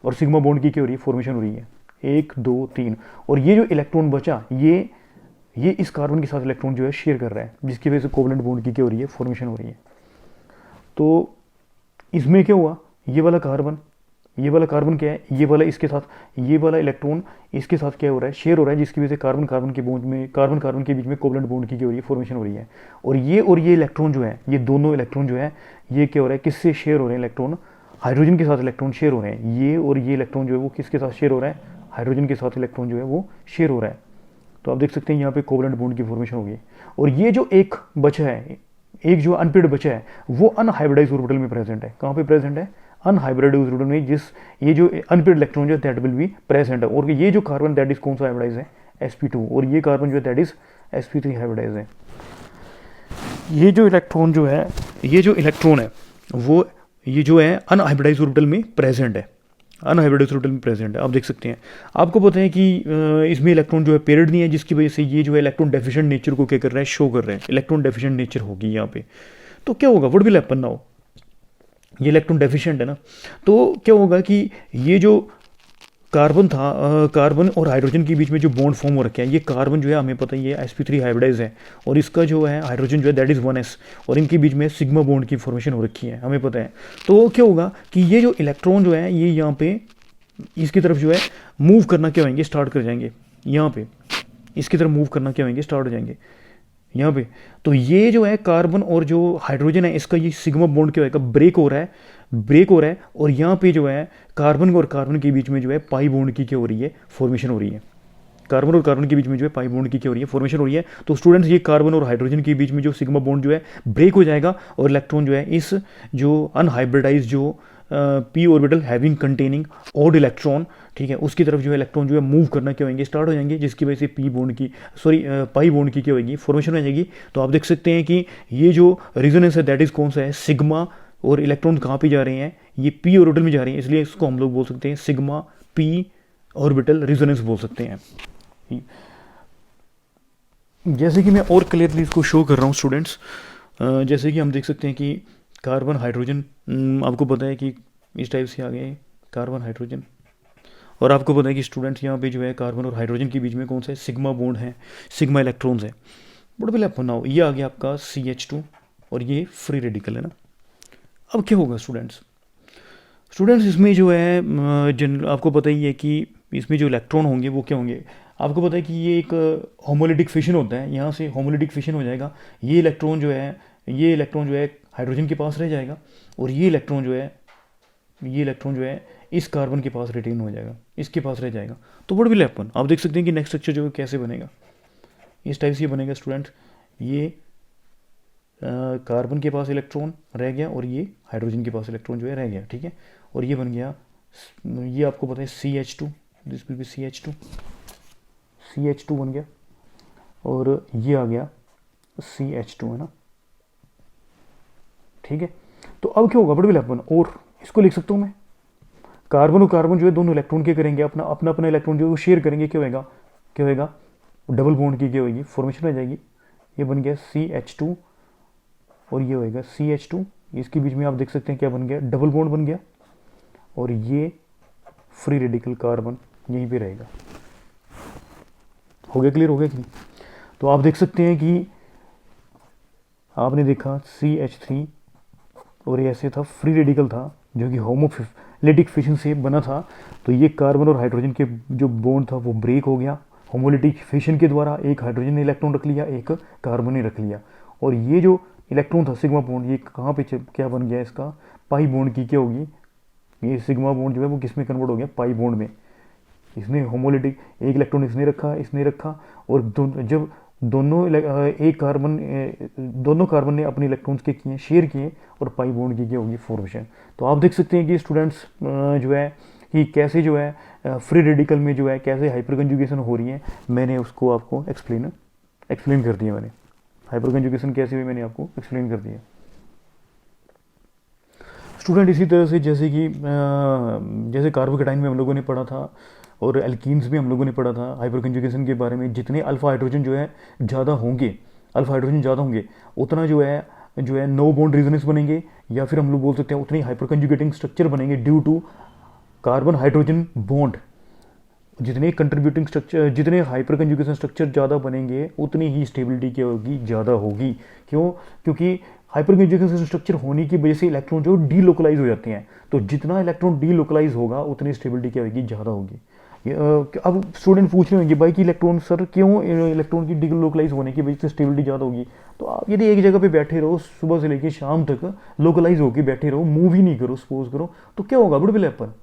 और सिग्मा बॉन्ड की क्या हो रही है, फॉर्मेशन हो रही है, 1 2 3। और ये जो इलेक्ट्रॉन बचा ये इस कार्बन के साथ इलेक्ट्रॉन जो है शेयर कर रहा है, जिसकी वजह से कोवलेंट बॉन्ड की क्या हो रही है, फॉर्मेशन हो रही है। तो इसमें क्या हुआ, ये वाला कार्बन क्या है, ये वाला इसके साथ, ये वाला इलेक्ट्रॉन इसके साथ क्या हो रहा है, शेयर हो रहा है, जिसकी वजह से कार्बन कार्बन के बॉन्ड में, कार्बन के बीच में कोवलेंट बॉन्ड की क्या हो रही है, फॉर्मेशन हो रही है। और ये इलेक्ट्रॉन जो है, ये दोनों इलेक्ट्रॉन जो है ये क्या हो रहा है, किससे शेयर हो रहे हैं, इलेक्ट्रॉन हाइड्रोजन के साथ इलेक्ट्रॉन शेयर हो रहे हैं। ये और ये इलेक्ट्रॉन जो है वो किसके साथ शेयर हो रहा है, हाइड्रोजन के साथ इलेक्ट्रॉन जो है वो शेयर हो रहा है। तो आप देख सकते हैं यहाँ पे कोवलेंट बॉन्ड की फॉर्मेशन हो गई। और ये जो एक बचा है, एक जो अनपेड बचा है, वो अनहाइब्रिडाइज ऑर्बिटल में प्रेजेंट है। कहाँ पे प्रेजेंट है, अनहाइब्रिडाइज ऑर्बिटल में, जिस ये जो अनपेड इलेक्ट्रॉन जो है दैट विल बी प्रेजेंट है। और ये जो कार्बन दैट इज कौन सा हाइब्रिडाइज है, sp2, और ये कार्बन जो है दैट इज sp3 हाइब्रिडाइज है। ये जो इलेक्ट्रॉन है वो ये जो है अनहाइब्रिडाइज ऑर्बिटल में प्रेजेंट है, अनहाइब्रिडाइज ऑर्बिटल में प्रेजेंट है। आप देख सकते हैं, आपको पता है कि इसमें इलेक्ट्रॉन जो है पेयर्ड नहीं है, जिसकी वजह से ये जो है इलेक्ट्रॉन डेफिशिएंट नेचर को क्या कर रहा है, शो कर रहा है, इलेक्ट्रॉन डेफिशिएंट नेचर होगी यहाँ पे। तो क्या होगा, व्हाट विल हैपन नाउ, ये इलेक्ट्रॉन डेफिशिएंट है ना, तो क्या होगा कि ये जो कार्बन था, कार्बन और हाइड्रोजन के बीच में जो बॉन्ड फॉर्म हो रखा है, ये कार्बन जो है हमें पता ही है sp3 हाइब्रिडाइज है, और इसका जो है हाइड्रोजन जो है दैट इज 1s, और इनके बीच में सिग्मा बॉन्ड की फॉर्मेशन हो रखी है, हमें पता है। तो क्या होगा कि ये जो इलेक्ट्रॉन जो है ये यहाँ पे इसकी तरफ जो है मूव करना क्या होंगे, स्टार्ट कर जाएंगे, यहाँ पे इसकी तरफ मूव करना क्या होंगे, स्टार्ट हो जाएंगे यहाँ पे। तो ये जो है कार्बन और जो हाइड्रोजन है, इसका ये सिग्मा बॉन्ड क्या होगा, ब्रेक हो रहा है, और यहाँ पे जो है कार्बन और कार्बन के बीच में जो है पाई बॉन्ड की क्या हो रही है, फॉर्मेशन हो रही है। कार्बन और कार्बन के बीच में जो है पाई बॉन्ड की क्या हो रही है, फॉर्मेशन हो रही है। तो स्टूडेंट्स, ये कार्बन और हाइड्रोजन के बीच में जो सिग्मा बॉन्ड जो है ब्रेक हो जाएगा, और इलेक्ट्रॉन जो है इस जो अनहाइब्रिडाइज जो p orbital having containing odd electron, ठीक है, उसकी तरफ जो है इलेक्ट्रॉन जो है मूव करना क्या होंगे, स्टार्ट हो जाएंगे, जिसकी वजह से पाई बॉन्ड की क्या होगी, फॉर्मेशन हो जाएगी। तो आप देख सकते हैं कि ये जो रेजोनेंस है दैट इज कौन सा है, सिग्मा, और इलेक्ट्रॉन कहाँ पे जा रहे हैं, ये p ऑर्बिटल में जा रहे हैं, इसलिए इसको हम लोग बोल सकते हैं सिग्मा p ऑर्बिटल रेजोनेंस बोल सकते हैं। जैसे कि मैं और क्लियरली इसको शो कर रहा हूँ स्टूडेंट्स, जैसे कि हम देख सकते हैं कि कार्बन हाइड्रोजन, आपको पता है कि इस टाइप से आ गए कार्बन हाइड्रोजन, और आपको पता है कि स्टूडेंट्स यहाँ पे जो है कार्बन और हाइड्रोजन के बीच में कौन सा है, सिग्मा बॉन्ड है, सिग्मा इलेक्ट्रॉन्स है। बट पहले आप नाउ ये आ गया आपका CH2 और ये फ्री रेडिकल है ना। अब क्या होगा स्टूडेंट्स, स्टूडेंट्स इसमें जो है जन आपको पता ही है कि इसमें जो इलेक्ट्रॉन होंगे वो क्या होंगे। आपको पता है कि ये एक होमोलिटिक फिशन होता है, यहाँ से होमोलिटिक फिशन हो जाएगा। ये इलेक्ट्रॉन जो है हाइड्रोजन के पास रह जाएगा, और ये इलेक्ट्रॉन जो है इस कार्बन के पास रिटेन हो जाएगा, इसके पास रह जाएगा। तो व्हाट विल हैपन, आप देख सकते हैं कि नेक्स्ट स्ट्रक्चर जो है कैसे बनेगा, इस टाइप से ये बनेगा स्टूडेंट। ये कार्बन के पास इलेक्ट्रॉन रह गया और ये हाइड्रोजन के पास इलेक्ट्रॉन जो है रह गया, ठीक है। और ये बन गया, ये आपको पता है CH2, this will be CH2 बन गया, और ये आ गया CH2, है ना, ठीक है। तो अब क्या होगा, व्हाट विल हैपन, और इसको लिख सकता हूँ मैं, कार्बन और कार्बन जो है दोनों इलेक्ट्रॉन के करेंगे अपना अपना अपना इलेक्ट्रॉन जो है वो शेयर करेंगे, क्या होएगा डबल बॉन्ड की क्या होगी फॉर्मेशन हो जाएगी। ये बन गया CH2 और ये होएगा CH2, इसके बीच में आप देख सकते हैं क्या बन गया, डबल बॉन्ड बन गया, और ये फ्री रेडिकल कार्बन यहीं पे रहेगा। हो गया क्लियर, हो गया कि नहीं। तो आप देख सकते हैं कि आपने देखा CH3 और ये ऐसे था, फ्री रेडिकल था जो कि होमोलिटिक फिशन से बना था। तो ये कार्बन और हाइड्रोजन के जो बॉन्ड था वो ब्रेक हो गया होमोलिटिक फिशन के द्वारा, एक हाइड्रोजन ने इलेक्ट्रॉन रख लिया, एक कार्बन ने रख लिया, और ये जो इलेक्ट्रॉन था सिग्मा बॉन्ड, ये कहाँ पे क्या बन गया इसका, पाई बॉन्ड की क्या होगी, ये सिग्मा बॉन्ड जो है वो किस में कन्वर्ट हो गया, पाई बॉन्ड में। इसने होमोलिटिक एक इलेक्ट्रॉन इसने रखा, और जब दोनों कार्बन ने अपने इलेक्ट्रॉन्स के किए शेयर किए, और पाई बॉन्ड की क्या होगी फॉर्मेशन। तो आप देख सकते हैं कि स्टूडेंट्स जो है कि कैसे जो है फ्री रेडिकल में जो है कैसे हाइपर कंजुगेशन हो रही है, मैंने उसको आपको एक्सप्लेन कर दिया। मैंने हाइपर कंजुगेशन कैसे हुई मैंने आपको एक्सप्लेन कर दिया। स्टूडेंट इसी तरह से जैसे कार्बोकेटाइन में हम लोगों ने पढ़ा था, और एल्कीन्स भी हम लोगों ने पढ़ा था हाइपर कंजुगेशन के बारे में, जितने अल्फा हाइड्रोजन ज़्यादा होंगे उतना जो है नो बॉन्ड रेजोनेंस बनेंगे, या फिर हम लोग बोल सकते हैं उतनी हाइपर कंजुगेटिंग स्ट्रक्चर बनेंगे due to carbon hydrogen bond. जितने हाइपर कंजुगेशन स्ट्रक्चर ज़्यादा बनेंगे उतनी ही स्टेबिलिटी क्या होगी, ज़्यादा होगी। क्योंकि हाइपर कंजुगेशन स्ट्रक्चर होने की वजह से इलेक्ट्रॉन जो डीलोकलाइज हो जाते हैं, तो जितना इलेक्ट्रॉन डीलोकलाइज होगा उतनी स्टेबिलिटी क्या होगी, ज़्यादा होगी। अब स्टूडेंट पूछ रहे होंगे भाई कि इलेक्ट्रॉन सर क्यों इलेक्ट्रॉन की डीलोकलाइज होने की वजह से स्टेबिलिटी ज़्यादा होगी। तो आप यदि एक जगह पे बैठे रहो सुबह से लेकर शाम तक लोकलाइज होकर बैठे रहो, मूव ही नहीं करो, सपोज करो, तो क्या होगा, व्हाट विल हैपन,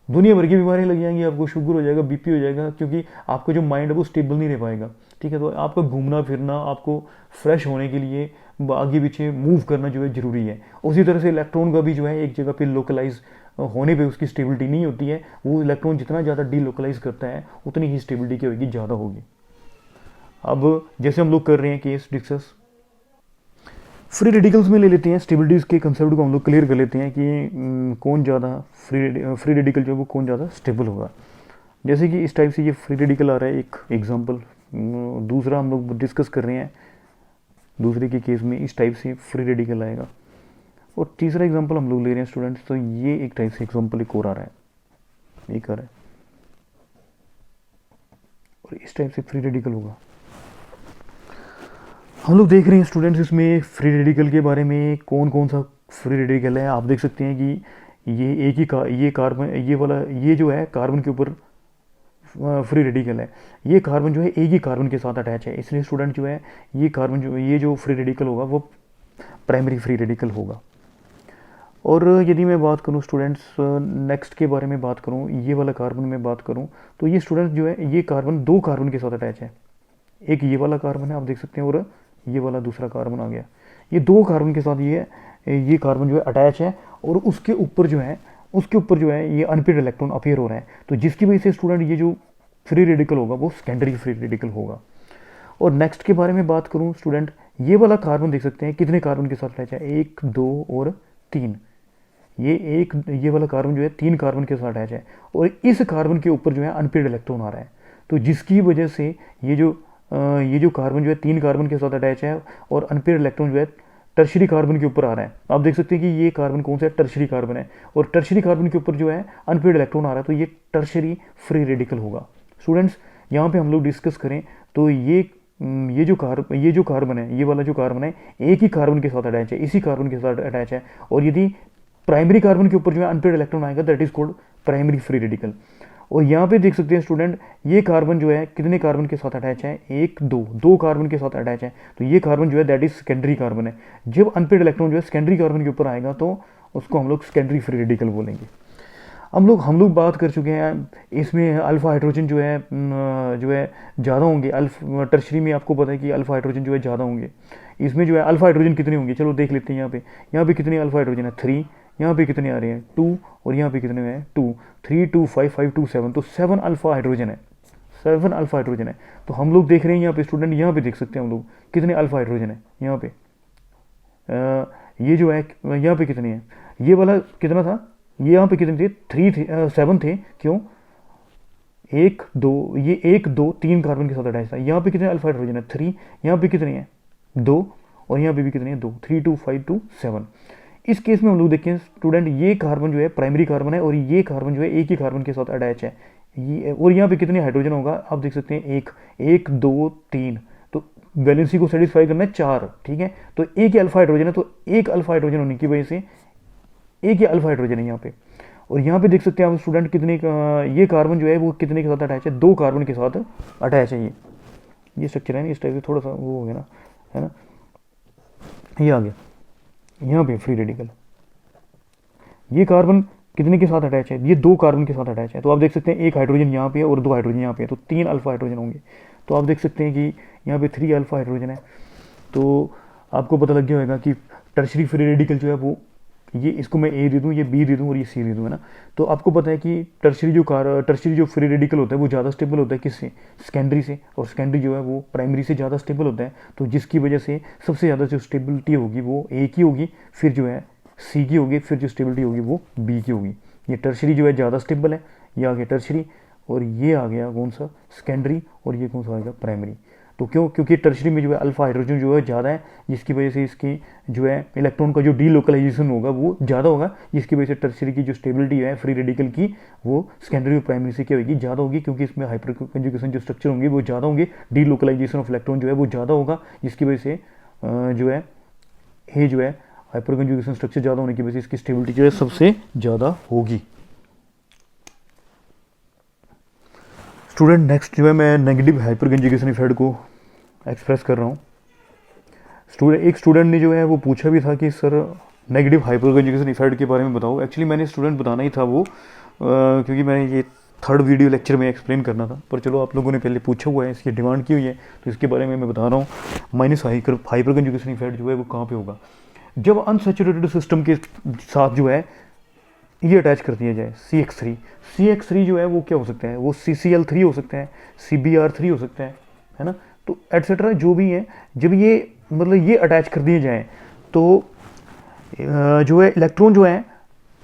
दुनिया भर की बीमारियां लग जाएंगी आपको, शुगर हो जाएगा, बीपी हो जाएगा, क्योंकि आपका जो माइंड है वो स्टेबल नहीं रह पाएगा, ठीक है। तो आपका घूमना फिरना, आपको फ्रेश होने के लिए आगे पीछे मूव करना जो है ज़रूरी है। उसी तरह से इलेक्ट्रॉन का भी जो है एक जगह पे लोकलाइज होने पे उसकी स्टेबिलिटी नहीं होती है, वो इलेक्ट्रॉन जितना ज़्यादा डीलोकलाइज करता है उतनी ही स्टेबिलिटी क्या होगी, ज़्यादा होगी। अब जैसे हम लोग कर रहे हैं केस डिस्कस फ्री रेडिकल्स में ले लेते हैं, स्टेबिलिटीज़ के कंसेप्ट को हम लोग क्लियर कर लेते हैं कि कौन ज़्यादा फ्री रेडिकल जो है वो कौन ज़्यादा स्टेबल होगा। जैसे कि इस टाइप से ये फ्री रेडिकल आ रहा है एक एग्जांपल, दूसरा हम लोग डिस्कस कर रहे हैं, दूसरे के केस में इस टाइप से फ्री रेडिकल आएगा, और तीसरा एग्जांपल हम लोग ले रहे हैं स्टूडेंट्स। तो ये एक टाइप से एग्जांपल एक और आ रहा है, एक आ रहा है, और इस टाइप से फ्री रेडिकल होगा। हम लोग देख रहे हैं स्टूडेंट्स इसमें फ्री रेडिकल के बारे में, कौन कौन सा फ्री रेडिकल है। आप देख सकते हैं कि ये एक ही ये कार्बन, ये जो है कार्बन के ऊपर फ्री रेडिकल है, ये कार्बन जो है एक ही कार्बन के साथ अटैच है, इसलिए स्टूडेंट जो है ये जो फ्री रेडिकल होगा वो प्राइमरी फ्री रेडिकल होगा। और यदि मैं बात करूं स्टूडेंट्स नेक्स्ट के बारे में बात करूं, ये वाला कार्बन में बात करूं, तो ये स्टूडेंट्स जो है ये कार्बन दो कार्बन के साथ अटैच है, एक ये वाला कार्बन है आप देख सकते हैं, और ये वाला दूसरा कार्बन आ गया, ये दो कार्बन के साथ ये कार्बन जो है अटैच है, और उसके ऊपर जो है ये अनपेड इलेक्ट्रॉन अपीयर हो रहा है। तो जिसकी वजह से स्टूडेंट ये जो फ्री रेडिकल होगा वो सेकेंडरी फ्री रेडिकल होगा। और नेक्स्ट के बारे में बात करूं स्टूडेंट, ये वाला कार्बन देख सकते हैं कितने कार्बन के साथ अटैच है, 1 2 और 3, ये वाला कार्बन जो है 3 कार्बन के साथ अटैच है, और इस कार्बन के ऊपर जो है अनपेड इलेक्ट्रॉन आ रहा है। तो जिसकी वजह से ये जो कार्बन जो है 3 कार्बन के साथ अटैच है, और अनपेड इलेक्ट्रॉन जो है टर्शरी कार्बन के ऊपर आ रहा है। आप देख सकते हैं कि ये कार्बन कौन सा है, टर्शरी कार्बन है, और टर्शरी कार्बन के ऊपर जो है अनपेड इलेक्ट्रॉन आ रहा है, तो ये टर्शरी फ्री रेडिकल होगा। स्टूडेंट्स यहाँ पे हम लोग डिस्कस करें तो ये जो कार्बन है, ये वाला जो कार्बन है एक ही कार्बन के साथ अटैच है, इसी कार्बन के साथ अटैच है, और यदि प्राइमरी कार्बन के ऊपर जो है अनपेड इलेक्ट्रॉन आएगा, that is called primary free radical. और यहाँ पे देख सकते हैं स्टूडेंट, ये कार्बन जो है कितने कार्बन के साथ अटैच है, एक दो कार्बन के साथ अटैच है, तो ये कार्बन जो है दैट इज सेकेंडरी कार्बन है। जब अनपेड इलेक्ट्रॉन जो है सेकेंडरी कार्बन के ऊपर आएगा तो उसको हम लोग सेकेंडरी फ्री रेडिकल बोलेंगे। हम लोग बात कर चुके हैं, इसमें अल्फा हाइड्रोजन जो है ज़्यादा होंगे। टर्शरी में आपको पता है कि अल्फा हाइड्रोजन जो है ज़्यादा होंगे। इसमें जो है अल्फा हाइड्रोजन कितने होंगे, चलो देख लेते हैं। यहाँ पे कितने अल्फा हाइड्रोजन है, 3। यहाँ पे कितने आ रहे हैं, 2। और यहाँ पे कितने हैं, 2, 3, 2, 5, 5, 2, 7, तो 7 अल्फा हाइड्रोजन है, 7 अल्फा हाइड्रोजन है। तो हम लोग देख रहे हैं यहाँ पे स्टूडेंट, यहाँ पे देख सकते हैं हम लोग कितने अल्फा हाइड्रोजन है यहाँ पे। ये जो है यहाँ पे कितने हैं, ये वाला कितना था, ये यहाँ पे कितने थे, 3 थे, 7 थे। क्यों, 1 2, ये 1 2 3 कार्बन के साथ अटैच था। यहाँ पे कितने अल्फा हाइड्रोजन है, 3। यहाँ पे कितने हैं, 2। और यहाँ पे भी कितने हैं, 2, 3, 2, 5, 2, 7। इस केस में हम लोग देखें स्टूडेंट, ये कार्बन जो है प्राइमरी कार्बन है और ये कार्बन जो है एक ही कार्बन के साथ अटैच है। ये और यहाँ पे कितने हाइड्रोजन होगा, आप देख सकते हैं 1 2 3, तो वैलेंसी को सेटिस्फाई करना है 4, ठीक है। तो एक ही अल्फा हाइड्रोजन है, तो एक अल्फा हाइड्रोजन होने की वजह से एक ही अल्फा हाइड्रोजन है यहाँ पे। और यहाँ पे देख सकते हैं आप स्टूडेंट कितने ये कार्बन जो है वो कितने के साथ अटैच है, 2 कार्बन के साथ अटैच है। ये स्ट्रक्चर है ना, इस टाइप से थोड़ा सा वो हो गया ना, है ना, ये आ गया यहाँ पे फ्री रेडिकल। ये कार्बन कितने के साथ अटैच है, ये 2 कार्बन के साथ अटैच है। तो आप देख सकते हैं एक हाइड्रोजन यहाँ पे है और 2 हाइड्रोजन यहाँ पे है, तो 3 अल्फा हाइड्रोजन होंगे। तो आप देख सकते हैं कि यहाँ पे 3 अल्फा हाइड्रोजन है। तो आपको पता लग गया होगा कि टर्शरी फ्री रेडिकल जो है वो, ये इसको मैं ए दे दूँ, ये बी दे दूँ और ये सी दे दूँ, है ना। तो आपको पता है कि टर्शरी जो फ्री रेडिकल होता है वो ज़्यादा स्टेबल होता है किससे, सेकेंडरी से। और सेकेंडरी जो है वो प्राइमरी से ज़्यादा स्टेबल होता है, तो जिसकी वजह से सबसे ज़्यादा जो स्टेबिलिटी होगी वो ए की होगी, फिर जो है सी की होगी, फिर जो स्टेबिलिटी होगी वो बी की होगी। ये टर्शरी जो है ज़्यादा स्टेबल है, ये आ गया टर्शरी, और ये आ गया कौन सा, सेकेंडरी, और ये कौन सा आएगा, प्राइमरी। तो क्यों, क्योंकि टर्शरी में जो है अल्फा हाइड्रोजन जो है ज़्यादा है, जिसकी वजह से इसकी जो है इलेक्ट्रॉन का जो डीलोकलाइजेशन होगा वो ज़्यादा होगा, जिसकी वजह से टर्शरी की जो स्टेबिलिटी है फ्री रेडिकल की वो सेकेंडरी और प्राइमरी से क्या होगी, ज़्यादा होगी, क्योंकि इसमें हाइपर कंजुगेशन जो स्ट्रक्चर होंगे वो ज़्यादा होंगे, डीलोकलाइजेशन ऑफ इलेक्ट्रॉन जो है वो ज़्यादा होगा, जिसकी वजह से जो है ये जो है हाइपर कंजुगेशन स्ट्रक्चर ज़्यादा होने की वजह से इसकी स्टेबिलिटी जो है सबसे ज़्यादा होगी। स्टूडेंट नेक्स्ट जो है मैं नेगेटिव हाइपर कंजुगेशन इफेक्ट को एक्सप्रेस कर रहा हूँ। एक स्टूडेंट ने जो है वो पूछा भी था कि sir negative hyperconjugation effect के बारे में बताओ। एक्चुअली मैंने स्टूडेंट बताना ही था वो, क्योंकि मैंने ये 3rd वीडियो लेक्चर में एक्सप्लेन करना था, पर चलो आप लोगों ने पहले पूछा हुआ है, इसकी डिमांड की हुई है, तो इसके बारे में मैं बता रहा हूँ। माइनस हाइपर कंजुगेशन इफेक्ट जो है वो कहाँ पर होगा, जब अनसैचुरेटेड सिस्टम के साथ जो है ये अटैच कर दिया जाए CH3 जो है वो क्या हो सकता है, वो CCl3 हो सकता है, CBr3 हो सकता है ना, तो एटसेट्रा जो भी है। जब ये मतलब ये अटैच कर दिए जाए तो जो है इलेक्ट्रॉन जो है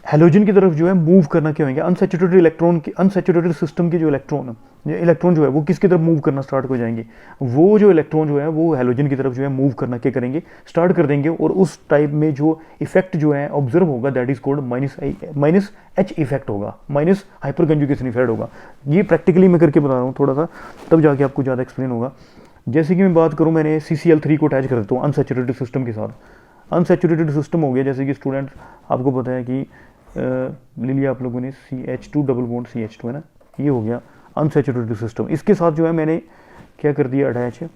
हेलोजन की तरफ जो है मूव करना क्या होंगे, अनसैचुरेटेड सिस्टम के जो इलेक्ट्रॉन जो है वो किसकी तरफ मूव करना स्टार्ट हो जाएंगे, वो जो इलेक्ट्रॉन जो है वो हेलोजन की तरफ जो है मूव करना क्या करेंगे, स्टार्ट कर देंगे। और उस टाइप में जो इफेक्ट जो है ऑब्जर्व होगा that is called minus H effect होगा, माइनस हाइपर कंजुगेशन इफेक्ट होगा। ये प्रैक्टिकली मैं करके बता रहा हूँ थोड़ा सा, तब जाके आपको ज़्यादा एक्सप्लेन होगा। जैसे कि मैं बात करूँ, मैंने CCl3 को अटैच कर देता हूँ अनसैचुरेटेड सिस्टम के साथ। अनसैचुरेटेड सिस्टम हो गया, जैसे कि स्टूडेंट आपको पता है कि ले लिया आप लोगों ने CH2 डबल बॉन्ड CH2, है ना, ये हो गया अनसैचुरेटेड सिस्टम। इसके साथ जो है मैंने क्या कर दिया अटैच है।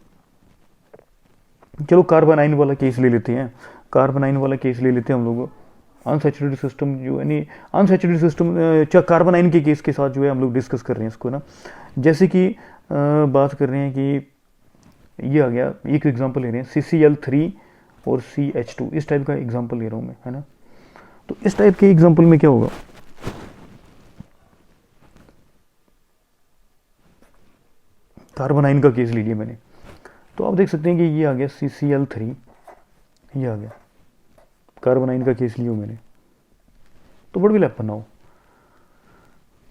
चलो कार्बोनाइन वाला केस ले लेते हैं, हम लोग। अनसैचुरेटेड सिस्टम जो है नहीं, अनसैचुरेटेड सिस्टम कार्बोनाइन के केस के साथ जो है हम लोग डिस्कस कर रहे हैं इसको ना। जैसे कि बात कर रहे हैं कि ये आ गया, एक एग्जांपल ले रहे हैं CCl3 और CH2, इस टाइप का एग्जांपल ले रहा हूँ मैं, है ना। तो इस टाइप के एग्जांपल में क्या होगा, कार्बोनाइन का केस ले लिया मैंने, तो आप देख सकते हैं कि ये आ गया CCl3, ये आ गया कार्बोनाइन का केस लिया मैंने। तो बट विल हैपन नाउ,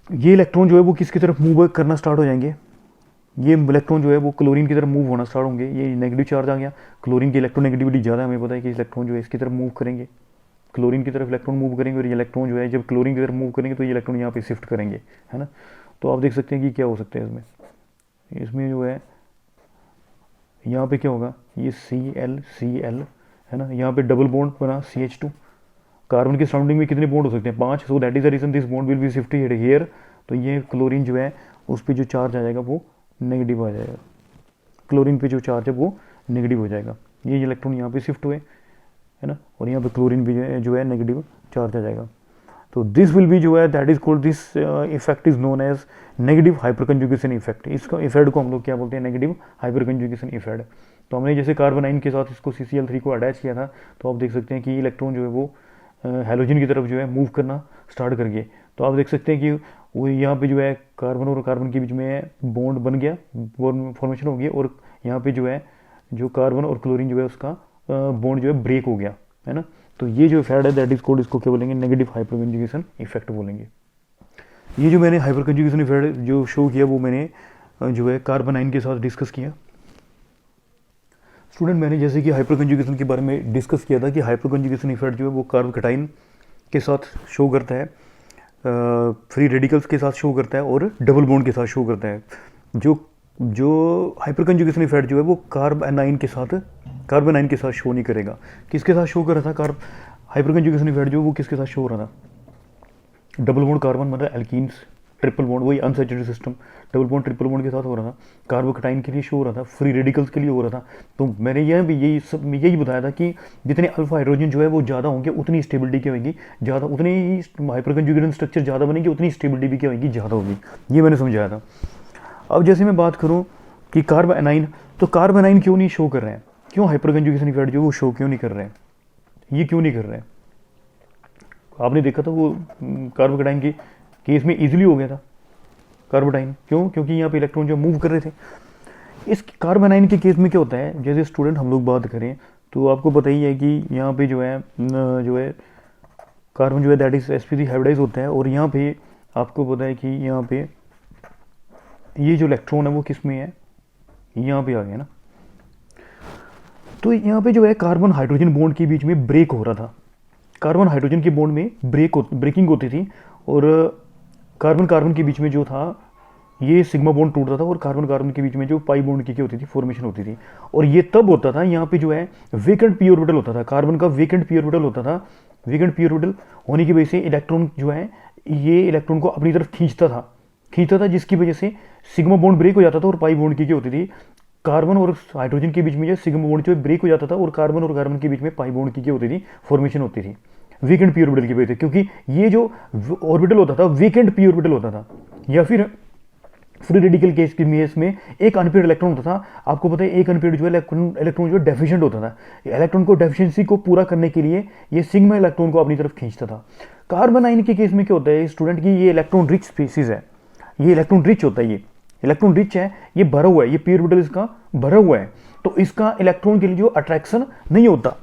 ये इलेक्ट्रॉन जो है वो किसकी तरफ मूव करना स्टार्ट हो जाएंगे, ये इलेक्ट्रॉन जो है वो क्लोरीन की तरफ मूव होना स्टार्ट होंगे। ये नेगेटिव चार्ज आ गया, क्लोरीन की इलेक्ट्रोनेगेटिविटी ज़्यादा है, हमें पता है कि इलेक्ट्रॉन जो है इसकी तरफ मूव करेंगे, क्लोरीन की तरफ इलेक्ट्रॉन मूव करेंगे, और ये इलेक्ट्रॉन जो है जब क्लोरीन की तरफ मूव करेंगे तो ये इलेक्ट्रॉन यहाँ पे शिफ्ट करेंगे, है ना। तो आप देख सकते हैं कि क्या हो सकता है इसमें जो है यहाँ पे क्या होगा, ये Cl है ना, यहाँ पे डबल बॉन्ड बना CH2, कार्बन की सराउंडिंग में कितने बॉन्ड हो सकते हैं, 5, so that is the reason this bond will be shifted here. तो ये क्लोरीन जो है उस पर जो चार्ज आ जाएगा वो नेगेटिव आ जाएगा, क्लोरीन पे जो चार्ज है वो नेगेटिव हो जाएगा, ये इलेक्ट्रॉन यहाँ पे शिफ्ट हुए, है ना, और यहाँ पे क्लोरीन भी जो है नेगेटिव चार्ज आ जाएगा। तो दिस विल बी जो है that is called this effect is known as negative hyperconjugation effect. इसका इफेक्ट को हम लोग क्या बोलते हैं, नेगेटिव हाइपर कंजुगेशन इफेक्ट। तो हमने जैसे कार्बन आयन के साथ इसको CCl3 को अटैच किया था, तो आप देख सकते हैं कि इलेक्ट्रॉन जो है वो हैलोजन की तरफ जो है मूव करना स्टार्ट कर गए। तो आप देख सकते हैं कि वो यहाँ पे जो है कार्बन और कार्बन के बीच में बॉन्ड बन गया, फॉर्मेशन हो गया, और यहाँ पे जो है जो कार्बन और क्लोरीन जो है उसका बॉन्ड जो है ब्रेक हो गया, है ना। तो ये जो इफेक्ट है दैट इज कॉल्ड, इसको क्या बोलेंगे, नेगेटिव हाइपर कंजुगेशन इफेक्ट बोलेंगे। ये जो मैंने हाइपर कंजुगेशन इफेक्ट जो शो किया वो मैंने जो है कार्बन आयन के साथ डिस्कस किया। स्टूडेंट, मैंने जैसे कि हाइपर कंजुगेशन के बारे में डिस्कस किया था कि हाइपर कंजुगेशन इफेक्ट जो है वो कार्ब कटाइन के साथ शो करता है, फ्री रेडिकल्स के साथ शो करता है और डबल बॉन्ड के साथ शो करता है। जो हाइपर कंजुगेशन इफेक्ट जो है वो कार्बन आयन के साथ शो नहीं करेगा। किसके साथ शो कर रहा था हाइपर कंजुगेशन इफेक्ट जो वो किसके साथ शो हो रहा था, डबल बॉन्ड कार्बन मतलब एल्कीन्स, ट्रिपल बॉन्ड वही unsaturated system, double bond triple bond के साथ हो रहा था, कार्बोकटाइन के लिए शो हो रहा था, फ्री रेडिकल्स के लिए हो रहा था। तो मैंने यही बताया था कि जितने अल्फा हाइड्रोजन जो है वो ज़्यादा होंगे उतनी स्टेबिलिटी क्या होगी ज़्यादा, उतनी ही हाइपर कंजुगेशन स्ट्रक्चर ज़्यादा बनेगी, उतनी स्टेबिलिटी भी क्या होगी ज़्यादा होगी, ये मैंने समझाया था। अब जैसे मैं बात करूँ कि कार्बन आयन, तो कार्बन आयन क्यों नहीं शो कर रहे हैं, क्यों हाइपर कंजुगेशन इफेक्ट जो वो शो क्यों नहीं कर रहे हैं, ये क्यों नहीं कर रहे हैं। आपने देखा था वो कार्बोकटाइन के केस में इजीली हो गया था कार्बोटाइन, क्यों, क्योंकि यहाँ पे इलेक्ट्रॉन जो मूव कर रहे थे। इस कार्बन आयन के केस में क्या होता है, जैसे स्टूडेंट हम लोग बात करें तो आपको पता ही है कि यहाँ पे जो है कार्बन जो है दैट इज sp3 हाइब्रिडाइज होता है, और यहाँ पे आपको पता है कि यहाँ पे ये जो इलेक्ट्रॉन है वो किस में है, यहाँ पे आ गया ना। तो यहाँ पे जो है कार्बन हाइड्रोजन बॉन्ड के बीच में ब्रेक हो रहा था, कार्बन हाइड्रोजन के बॉन्ड में ब्रेकिंग होती थी, और कार्बन कार्बन के बीच में जो था ये सिग्मा बॉन्ड टूटता था, और कार्बन कार्बन के बीच में जो पाई बॉन्ड की क्या होती थी, फॉर्मेशन होती थी। और ये तब होता था यहाँ पे जो है वेकेंट पी ऑर्बिटल होता था, कार्बन का वेकेंट पी ऑर्बिटल होता था। वेकेंट पी ऑर्बिटल होने की वजह से इलेक्ट्रॉन जो है ये इलेक्ट्रॉन को अपनी तरफ खींचता था, जिसकी वजह से सिग्मा बॉन्ड ब्रेक हो जाता था, और पाई बॉन्ड की क्या होती थी, कार्बन और हाइड्रोजन के बीच में जो सिग्मा बॉन्ड जो ब्रेक हो जाता था, और कार्बन के बीच में पाई बॉन्ड की क्या होती थी, फॉर्मेशन होती थी वीकेंड पी ऑर्बिटल की वजह से। क्योंकि ये जो ऑर्बिटल होता था वीकेंड पी ऑर्बिटल होता था, या फिर फ्री रेडिकल केस में एक अनपेयर्ड इलेक्ट्रॉन होता था। आपको पता है एक अनपेयर्ड जो है इलेक्ट्रॉन जो डेफिशिएंट होता था, इलेक्ट्रॉन को डेफिशिएंसी को पूरा करने के लिए ये सिग्मा इलेक्ट्रॉन को अपनी तरफ खींचता था। कार्बन आयन के केस में क्या होता है स्टूडेंट की, ये इलेक्ट्रॉन रिच स्पीसीज है, ये इलेक्ट्रॉन रिच होता है, ये इलेक्ट्रन रिच है, ये भरा हुआ है, ये पी ऑर्बिटल इसका भरा हुआ है, तो इसका इलेक्ट्रॉन के लिए जो अट्रैक्शन नहीं होता,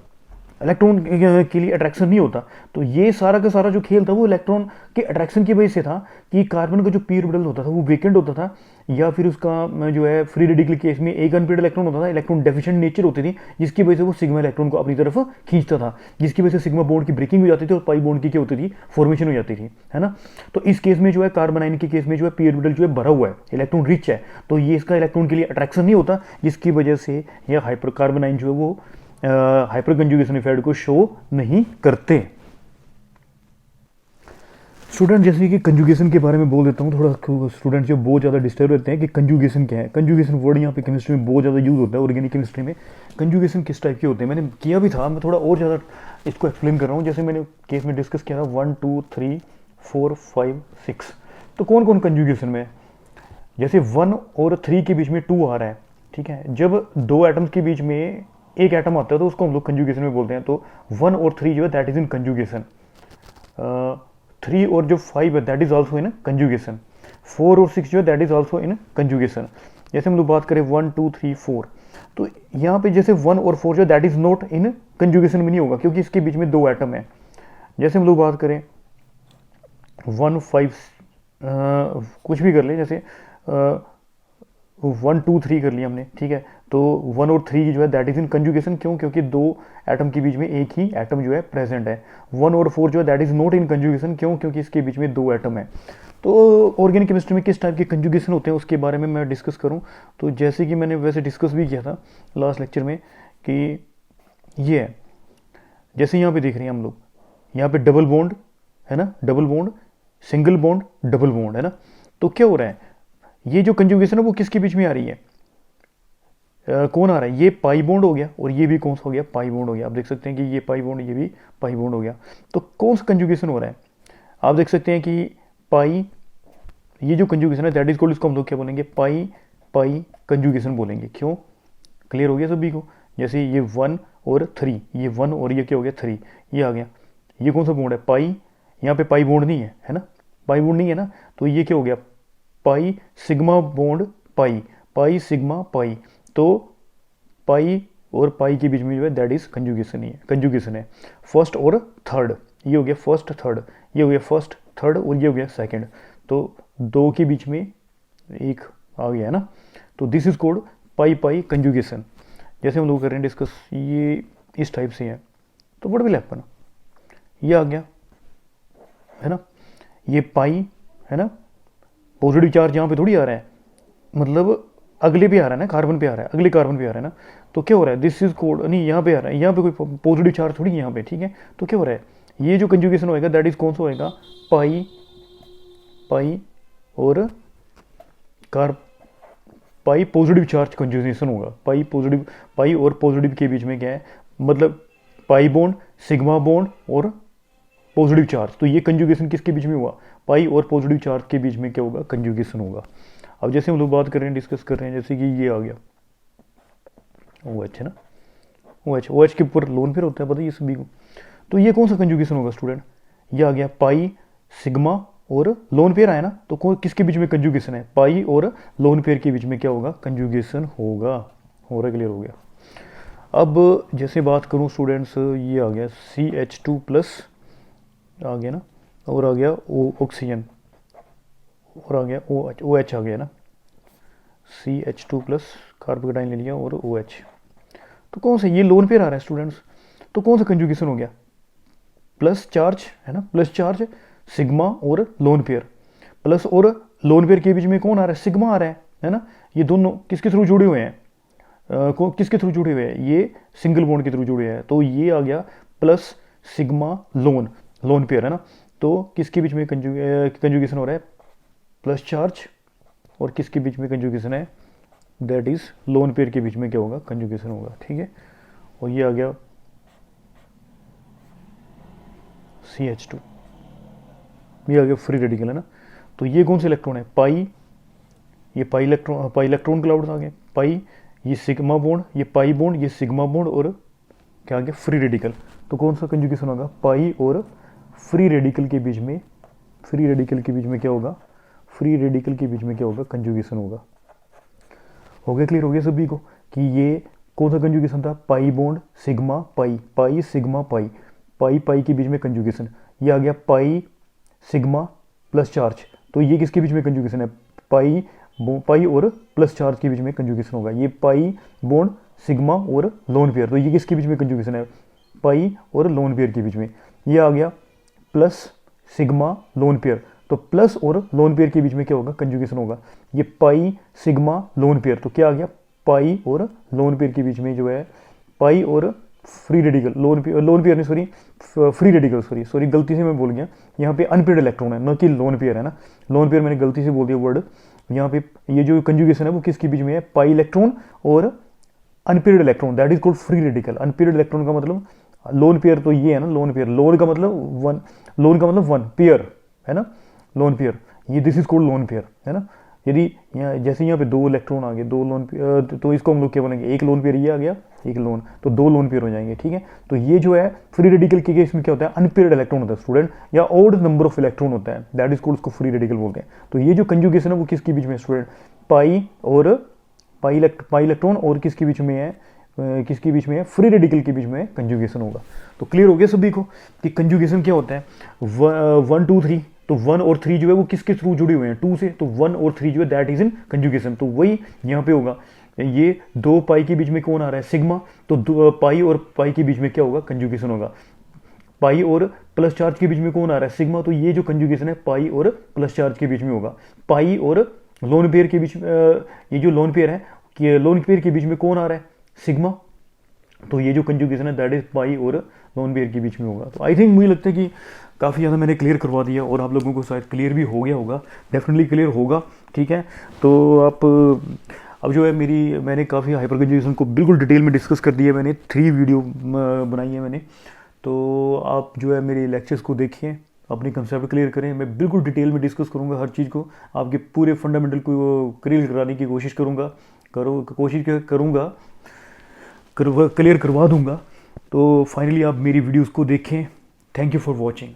इलेक्ट्रॉन के लिए अट्रैक्शन नहीं होता। तो ये सारा का सारा जो खेल था वो इलेक्ट्रॉन के अट्रैक्शन की वजह से था कि कार्बन का जो पी ऑर्बिटल होता था वो वेकेंट होता था, या फिर उसका जो है फ्री रेडिकल केस में एक अनपेयर्ड इलेक्ट्रॉन होता था, इलेक्ट्रॉन डेफिशिएंट नेचर होती थी, जिसकी वजह से वो सिग्मा इलेक्ट्रॉन को अपनी तरफ खींचता था, जिसकी वजह से सिग्मा बॉन्ड की ब्रेकिंग हो जाती थी और पाई बॉन्ड की क्या होती थी, फॉर्मेशन हो जाती थी, है ना। तो इस केस में जो है कार्बन आयन के केस में जो है पी ऑर्बिटल जो है भरा हुआ है, इलेक्ट्रॉन रिच है, तो ये इसका इलेक्ट्रॉन के लिए अट्रैक्शन नहीं होता, जिसकी वजह से यह हाइपर कार्बन आयन जो है वो हाइपर कंजुगेशन इफेक्ट को शो नहीं करते। स्टूडेंट जैसे कि कंजुगेशन के बारे में बोल देता हूँ, थोड़ा स्टूडेंट जो बहुत ज़्यादा डिस्टर्ब रहते हैं कि कंजुगेशन क्या है। कंजुगेशन वर्ड यहाँ पे केमिस्ट्री में बहुत ज़्यादा यूज होता है, ऑर्गेनिक केमिस्ट्री में कंजुगेशन किस टाइप के होते हैं मैंने किया भी था, मैं थोड़ा और ज़्यादा इसको एक्सप्लेन कर रहा हूँ। जैसे मैंने केस में डिस्कस किया था 1 2 3 4 5 6, तो कौन कौन कंजुगेशन में, जैसे 1 और 3 के बीच में 2 आ रहा है, ठीक है, जब दो एटम्स के बीच में एक एटम आता है तो उसको हम लोग कंजुगेशन में बोलते हैं। तो 1 और 3 जो है दैट इज इन कंजुगेशन, 3 और जो 5 है that is also in conjugation, 4 और 6 जो है that is also in conjugation. जैसे हम लोग बात करें 1 2 3 4, तो यहाँ पे जैसे 1 और 4 जो that is not in conjugation में नहीं होगा, क्योंकि इसके बीच में दो एटम है। जैसे हम लोग बात करें 1 5 कुछ भी कर ले, जैसे 1 2 3 कर लिया हमने, ठीक है, तो 1 और 3 जो है दैट इज इन कंजुगेशन, क्यों, क्योंकि दो एटम के बीच में एक ही एटम जो है प्रेजेंट है। 1 और 4 जो है that is not in conjugation, क्यों, क्योंकि इसके बीच में दो एटम है। तो ऑर्गेनिक केमिस्ट्री में किस टाइप के कंजुगेशन होते हैं उसके बारे में मैं डिस्कस करूं, तो जैसे कि मैंने वैसे डिस्कस भी किया था लास्ट लेक्चर में कि ये है, जैसे यहाँ पे देख रहे हैं हम लोग यहाँ पे डबल बॉन्ड है ना, double bond, single bond, double bond, है ना। तो क्या हो रहा है, ये जो कंजुगेशन है वो किसके बीच में आ रही है, कौन आ रहा है, ये पाई बॉन्ड हो गया और ये भी कौन सा हो गया, पाई बॉन्ड हो गया। आप देख सकते हैं कि ये पाई बॉन्ड, ये भी पाई बॉन्ड हो गया। तो कौन सा कंजुगेशन हो रहा है, आप देख सकते हैं कि पाई, ये जो कंजुगेशन है दैट इज कॉल्ड, इसको हम लोग क्या बोलेंगे, पाई पाई कंजुगेशन बोलेंगे। क्यों, क्लियर हो गया सभी को। जैसे ये 1 और 3, ये 1 और ये क्या हो गया 3, ये आ गया। ये कौन सा बॉन्ड है, पाई, यहाँ पे पाई बॉन्ड नहीं है ना, पाई बॉन्ड नहीं है ना, तो ये क्या हो गया, pi sigma bond pi, pi sigma पाई। तो पाई और पाई के बीच में जो है दैट इज कंजुगेशन ही है, कंजुगेशन है। फर्स्ट और थर्ड, ये हो गया फर्स्ट थर्ड, ये हो गया फर्स्ट थर्ड और ये हो गया सेकंड। तो दो के बीच में एक आ गया है ना, तो this is called pi pi conjugation. जैसे हम लोग कर रहे हैं डिस्कस, ये इस टाइप से है, तो व्हाट विल हैपन, ये आ गया है ना, ये पाई है ना, पॉजिटिव चार्ज यहाँ पे थोड़ी आ रहा है, मतलब अगले पे आ रहा है ना, कार्बन पे आ रहा है, अगले कार्बन पे आ रहा है ना। तो क्या हो रहा है, दिस इज कोड नहीं, यहाँ पे आ रहा है, यहाँ पे कोई पॉजिटिव चार्ज थोड़ी यहाँ पे, ठीक है। तो क्या हो रहा है, ये जो कंजुगेशन होएगा दैट इज कौन सा होएगा, पाई पाई और पाई पॉजिटिव चार्ज कंजुगेशन होगा। पाई पॉजिटिव, पाई और पॉजिटिव के बीच में क्या है, मतलब पाई बॉन्ड, सिग्मा बॉन्ड और पॉजिटिव चार्ज। तो ये कंजुगेशन किसके बीच में हुआ, पाई और पॉजिटिव चार्ज के बीच में क्या होगा, कंजुगेशन होगा। अब जैसे हम लोग बात कर रहे हैं, डिस्कस कर रहे हैं, जैसे कि ये आ गया OH है ना, OH के ऊपर लोन पेयर होता है, पता है ये सभी को। तो ये कौन सा कंजुगेशन होगा स्टूडेंट, ये आ गया पाई सिग्मा और लोन पेयर आया ना, तो किसके बीच में कंजुगेशन है, पाई और लोन पेयर के बीच में क्या होगा, कंजुगेशन होगा। हो रहा, क्लियर हो गया। अब जैसे बात करूँ स्टूडेंट्स, ये आ गया CH2 प्लस आ गया ना, और आ गया ऑक्सीजन, और आ गया OH आ गया ना, CH2 प्लस कार्बोकेटाइन ले लिया और OH। तो कौन सा, ये लोन पेयर आ रहा है स्टूडेंट्स, तो कौन सा कंजुगेशन हो गया, प्लस चार्ज है ना, प्लस चार्ज सिग्मा और लोन पेयर, प्लस और लोन पेयर के बीच में कौन आ रहा है, सिग्मा आ रहा है ना। ये दोनों किसके थ्रू जुड़े हुए हैं, किसके थ्रू जुड़े हुए हैं, ये सिंगल बॉन्ड के थ्रू जुड़े हैं। तो ये आ गया plus sigma loan, lone pair है ना। तो किसके बीच में कंजुगेशन हो रहा है, प्लस चार्ज, और किसके बीच में कंजुगेशन है, दैट इज लोन पेयर के बीच में क्या होगा, कंजुगेशन होगा, ठीक है। और ये आ गया CH2, ये आ गया फ्री रेडिकल है ना। तो ये कौन से इलेक्ट्रॉन है, पाई, ये pi electron, pi electron clouds आ गए, पाई, ये सिग्मा बॉन्ड, ये पाई बॉन्ड, ये सिग्मा बॉन्ड, और क्या आ गया, फ्री रेडिकल। तो कौन सा कंजुगेशन होगा, पाई और फ्री रेडिकल के बीच में, फ्री रेडिकल के बीच में क्या होगा, फ्री रेडिकल के बीच में क्या होगा, कंजुगेशन होगा। हो गया, क्लियर हो गया सभी को कि ये कौन सा कंजुगेशन था, pi bond sigma pi, pi sigma pi, pi pi के बीच में कंजुगेशन। ये आ गया पाई सिग्मा प्लस चार्ज, तो ये किसके बीच में कंजुगेशन है, पाई पाई और प्लस चार्ज के बीच में कंजुगेशन होगा। ये पाई बॉन्ड सिग्मा और लोन पेयर, तो ये किसके बीच में कंजुगेशन है, पाई और लोन पेयर के बीच में। ये आ गया प्लस सिग्मा लोन पेयर, तो प्लस और लोन पेयर के बीच में क्या होगा, कंजुगेशन होगा। ये पाई सिग्मा लोन पेयर, तो क्या आ गया, पाई और लोन पेयर के बीच में जो है, पाई और फ्री रेडिकल, लोन पेयर नहीं, सॉरी फ्री रेडिकल, सॉरी गलती से मैं बोल गया, यहाँ पे अनपेयर्ड इलेक्ट्रॉन है, न कि लोन पेयर है ना। लोन पेयर मैंने गलती से बोल दिया वर्ड, यहाँ पे ये जो कंजुगेशन है वो किसके बीच में है, पाई इलेक्ट्रॉन और unpaired electron, that is called free radical. Unpaired electron का मतलब, लोन पेयर तो ये है ना, लोन पेयर, लोन का मतलब वन, लोन का मतलब वन, पेयर है ना, लोन पेयर, ये this is called lone pair है ना। यदि यहाँ जैसे यहाँ पे दो इलेक्ट्रॉन आ गए, दो लोन पेयर, तो इसको हम लोग क्या बोलेंगे, एक लोन पेयर ये आ गया, एक लोन, तो दो लोन पेयर हो जाएंगे, ठीक है। तो ये जो है फ्री रेडिकल के केस में क्या होता है, अनपेयर्ड इलेक्ट्रॉन होता है स्टूडेंट, या ऑड नंबर ऑफ इलेक्ट्रॉन होता है, दैट इज कॉल्ड, उसको फ्री रेडिकल बोलते हैं। तो ये जो कंजुगेशन है वो किसके बीच में स्टूडेंट, पाई और पाई इलेक्ट्रॉन और किसके बीच में है, किसके बीच में है, फ्री रेडिकल के बीच में कंजुगेशन होगा। तो क्लियर हो गया सभी को कि कंजुगेशन क्या होता है, 1 2 3, तो 1 और 3 जो है वो किसके थ्रू जुड़े हुए हैं, 2 से, तो 1 और 3 जो है दैट इज इन कंजुगेशन। तो वही यहाँ पे होगा, ये दो पाई के बीच में कौन आ रहा है, सिग्मा, तो पाई और पाई के बीच में क्या होगा, कंजुगेशन होगा। पाई और प्लस चार्ज के बीच में कौन आ रहा है, सिग्मा, तो ये जो कंजुगेशन है पाई और प्लस चार्ज के बीच में होगा। पाई और लोन पेयर के बीच, ये जो लोन पेयर है, कि लोन पेयर के बीच में कौन आ रहा है, सिग्मा, तो ये जो कंजुगेशन है दैट इज़ पाई और नॉन पेयर के बीच में होगा। तो आई थिंक मुझे लगता है कि काफ़ी ज़्यादा मैंने क्लियर करवा दिया और आप लोगों को शायद क्लियर भी हो गया होगा, डेफिनेटली क्लियर होगा। ठीक है, तो आप अब जो है मैंने काफ़ी हाइपर कंजुगेशन को बिल्कुल डिटेल में डिस्कस कर दिया, मैंने 3 वीडियो बनाई है मैंने। तो आप जो है मेरे लेक्चर्स को देखिए, अपनी कंसेप्ट क्लियर करें। मैं बिल्कुल डिटेल में डिस्कस करूँगा हर चीज़ को, आपके पूरे फंडामेंटल को क्लियर कराने की कोशिश करूँगा, क्लियर करवा दूंगा। तो फाइनली आप मेरी वीडियोस को देखें। Thank you for watching.